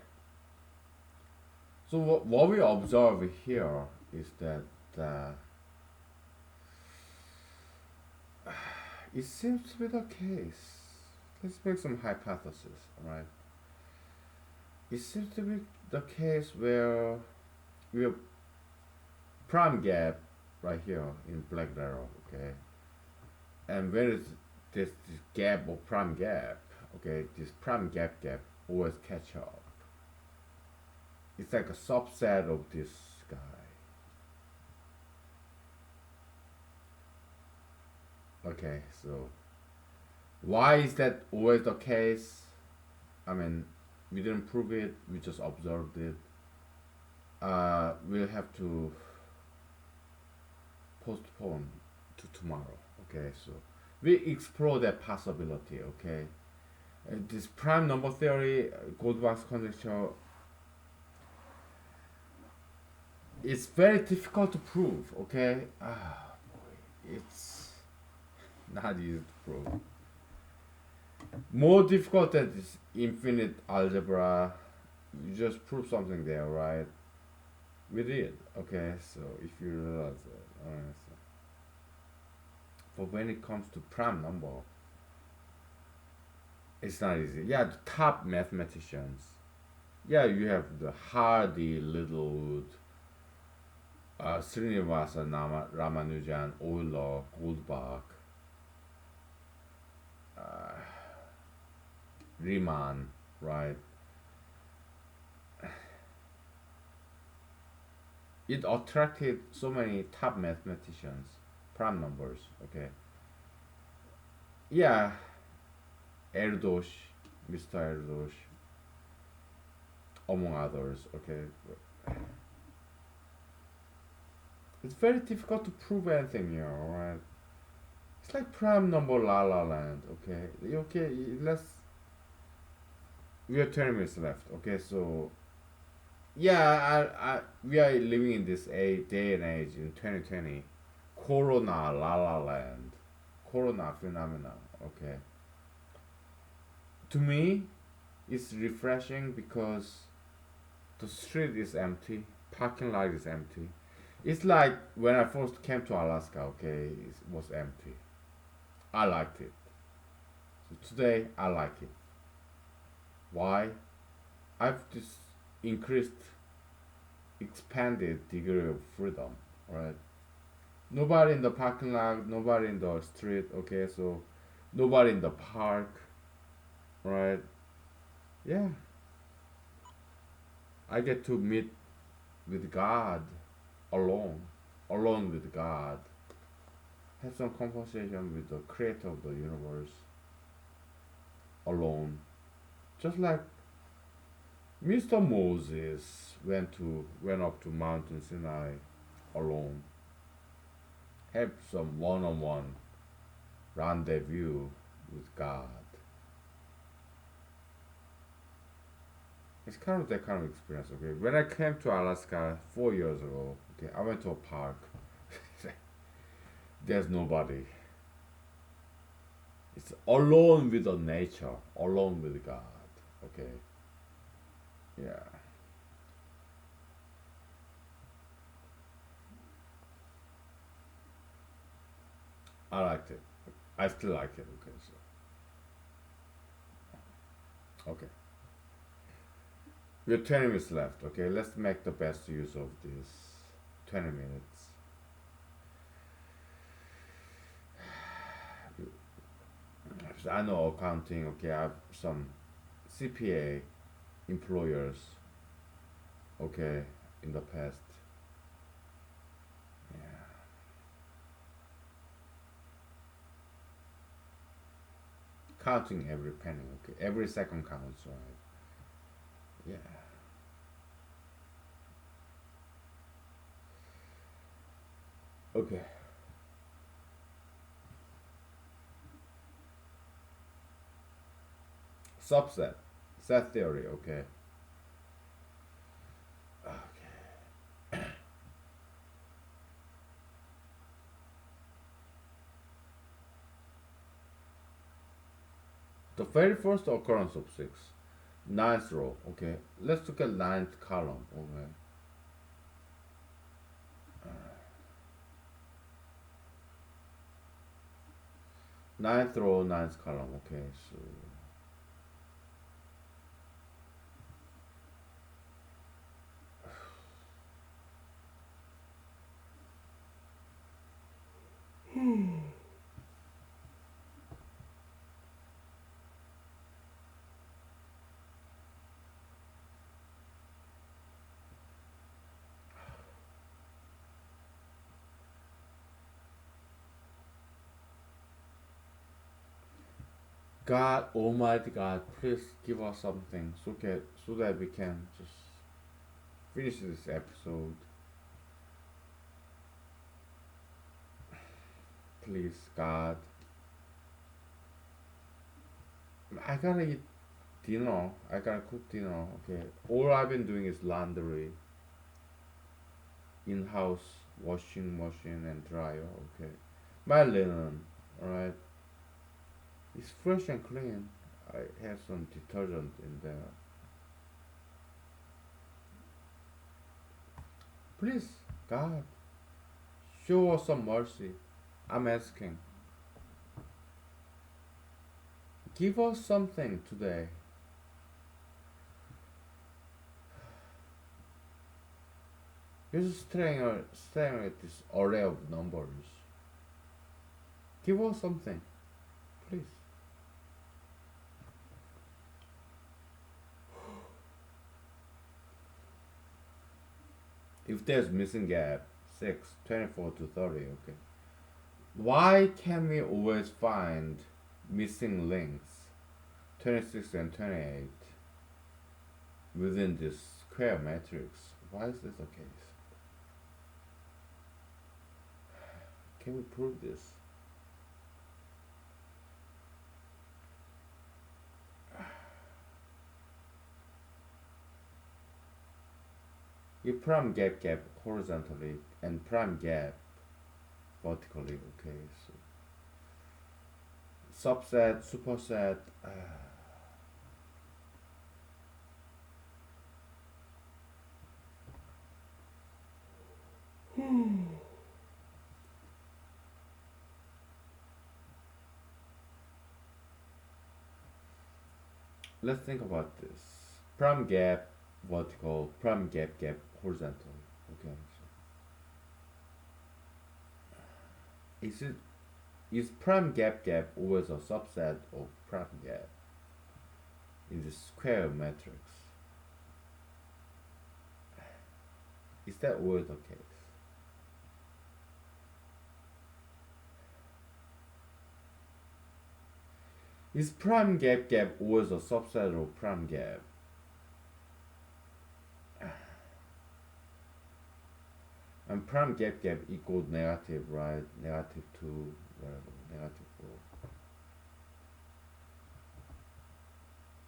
so what we observe here is that uh, it seems to be the case. Let's make some hypothesis, alright? It seems to be the case where we have prime gap right here in black arrow, okay? And where is this gap or prime gap, okay? This prime gap always catch up. It's like a subset of this guy. Okay, so why is that always the case? I mean, we didn't prove it, we just observed it. We'll have to postpone to tomorrow, okay? So we explore that possibility, okay? This prime number theory, Goldbach's conjecture, it's very difficult to prove, okay? It's not easy to prove. More difficult than this infinite algebra. You just prove something there, right? We did, okay? So if you realize that, alright. So. But when it comes to prime number, it's not easy. Yeah, the top mathematicians. Yeah, you have the Hardy, Littlewood, Srinivasa Ramanujan, Euler, Goldbach, uh, Riemann, right? It attracted so many top mathematicians, prime numbers, okay? Yeah, Erdos, Mr. Erdos, among others, okay? It's very difficult to prove anything here, alright? It's like prime number La La Land, okay? Okay, let's. We have 20 minutes left, okay? So, yeah, we are living in this day and age in 2020. Corona La La Land. Corona phenomena, okay? To me, it's refreshing because the street is empty, parking lot is empty. It's like when I first came to Alaska, okay, it was empty. I liked it. So today, I like it. Why? I've just increased, expanded degree of freedom, right? Nobody in the parking lot, nobody in the street, okay, so nobody in the park. right? Yeah, I get to meet with God alone, alone with God, have some conversation with the creator of the universe alone. Just like Mr. Moses went up to Mountain Sinai alone, have some one-on-one rendezvous with God. It's kind of that kind of experience. Okay, when I came to Alaska 4 years ago, okay, I went to a park. There's nobody. It's alone with the nature, alone with God. Okay, yeah, I liked it. I still like it. Okay, so okay, we have 20 minutes left. Okay, let's make the best use of this 20 minutes. I know accounting. Okay, I have some CPA employers. Okay, in the past. Yeah, counting every penny. Okay, every second counts, right? Yeah. Okay. Subset. Set theory. Okay. The very first occurrence of six. Ninth row. Okay. Let's look at ninth column. Okay. Ninth row, ninth column. Okay. So God, Almighty God, please give us something so that we can just finish this episode. Please, God. I gotta eat dinner. I gotta cook dinner. Okay. All I've been doing is laundry, in-house washing machine and dryer. Okay. My linen, alright, it's fresh and clean. I have some detergent in there. Please, God, show us some mercy. I'm asking. Give us something today. You're just staring at this array of numbers. Give us something, please. If there's missing gap, 6, 24 to 30, okay. Why can we always find missing links, 26 and 28, within this square matrix? Why is this the case? Can we prove this? You prime gap horizontally and prime gap vertically, okay, so subset, superset, let's think about this. Prime gap vertical, prime gap horizontal, okay, so is prime gap always a subset of prime gap? in the square matrix. Is that always the case? Is prime gap gap always a subset of prime gap? And prime gap gap equals negative, right? Negative 2, whatever, negative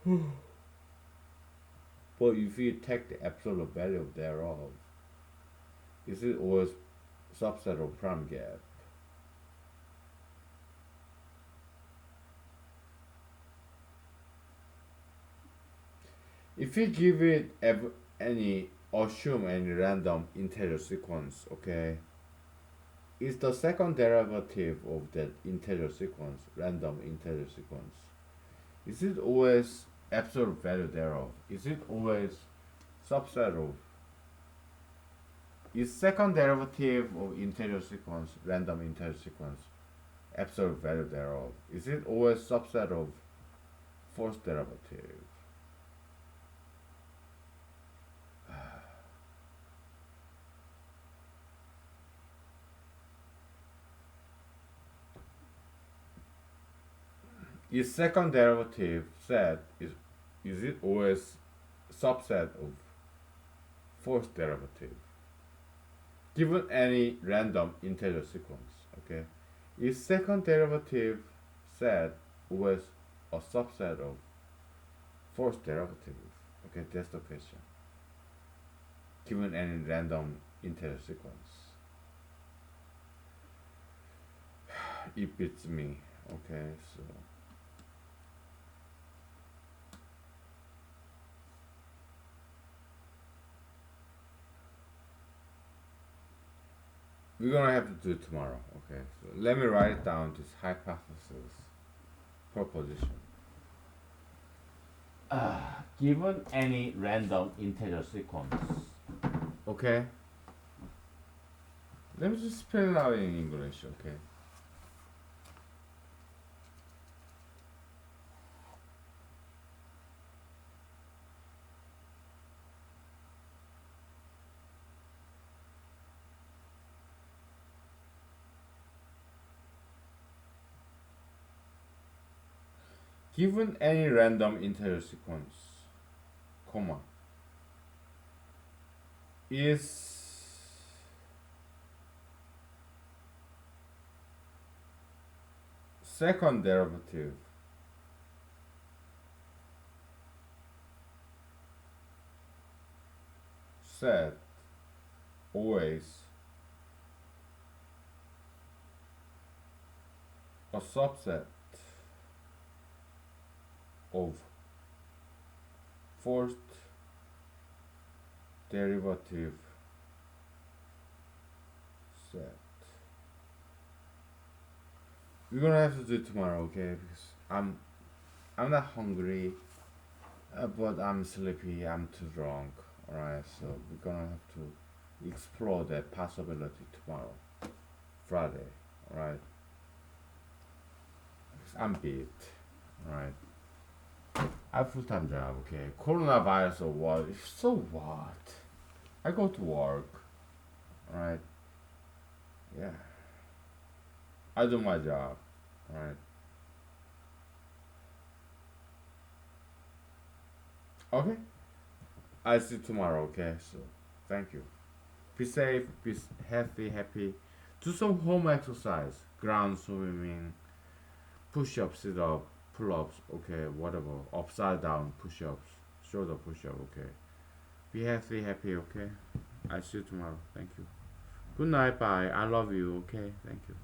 4. But if you take the absolute value thereof, is it always subset of prime gap? If you give it assume any random integer sequence, okay, is the second derivative of that integer sequence, random integer sequence, is it always absolute value thereof? Is it always subset of? Is second derivative of integer sequence, random integer sequence, absolute value thereof? Is it always subset of first derivative? Is second derivative set is it always subset of first derivative? Given any random integer sequence, okay? Is second derivative set always a subset of first derivative? Okay, that's the question. Given any random integer sequence. It beats me. Okay, so we're gonna have to do it tomorrow. Okay, so let me write it down. This hypothesis proposition. Given any random integer sequence, okay. Let me just spell it out in English. Okay. Given any random integer sequence, comma, is second derivative set always a subset of first derivative set. We're gonna have to do it tomorrow, okay? Because I'm not hungry, but I'm sleepy. I'm too drunk. All right, so we're gonna have to explore that possibility tomorrow, Friday. All right. I'm beat. All right. I have full-time job, okay? Coronavirus or what? So what? I go to work, alright? Yeah. I do my job, alright? Okay? I'll see you tomorrow, okay? So, thank you. Be safe, be healthy, happy. Do some home exercise. Ground swimming, push-ups, sit-up, pull-ups, okay, whatever. Upside down push-ups, shoulder push-up, okay? Be healthy, happy, okay? I'll see you tomorrow. Thank you. Good night, bye. I love you, okay? Thank you.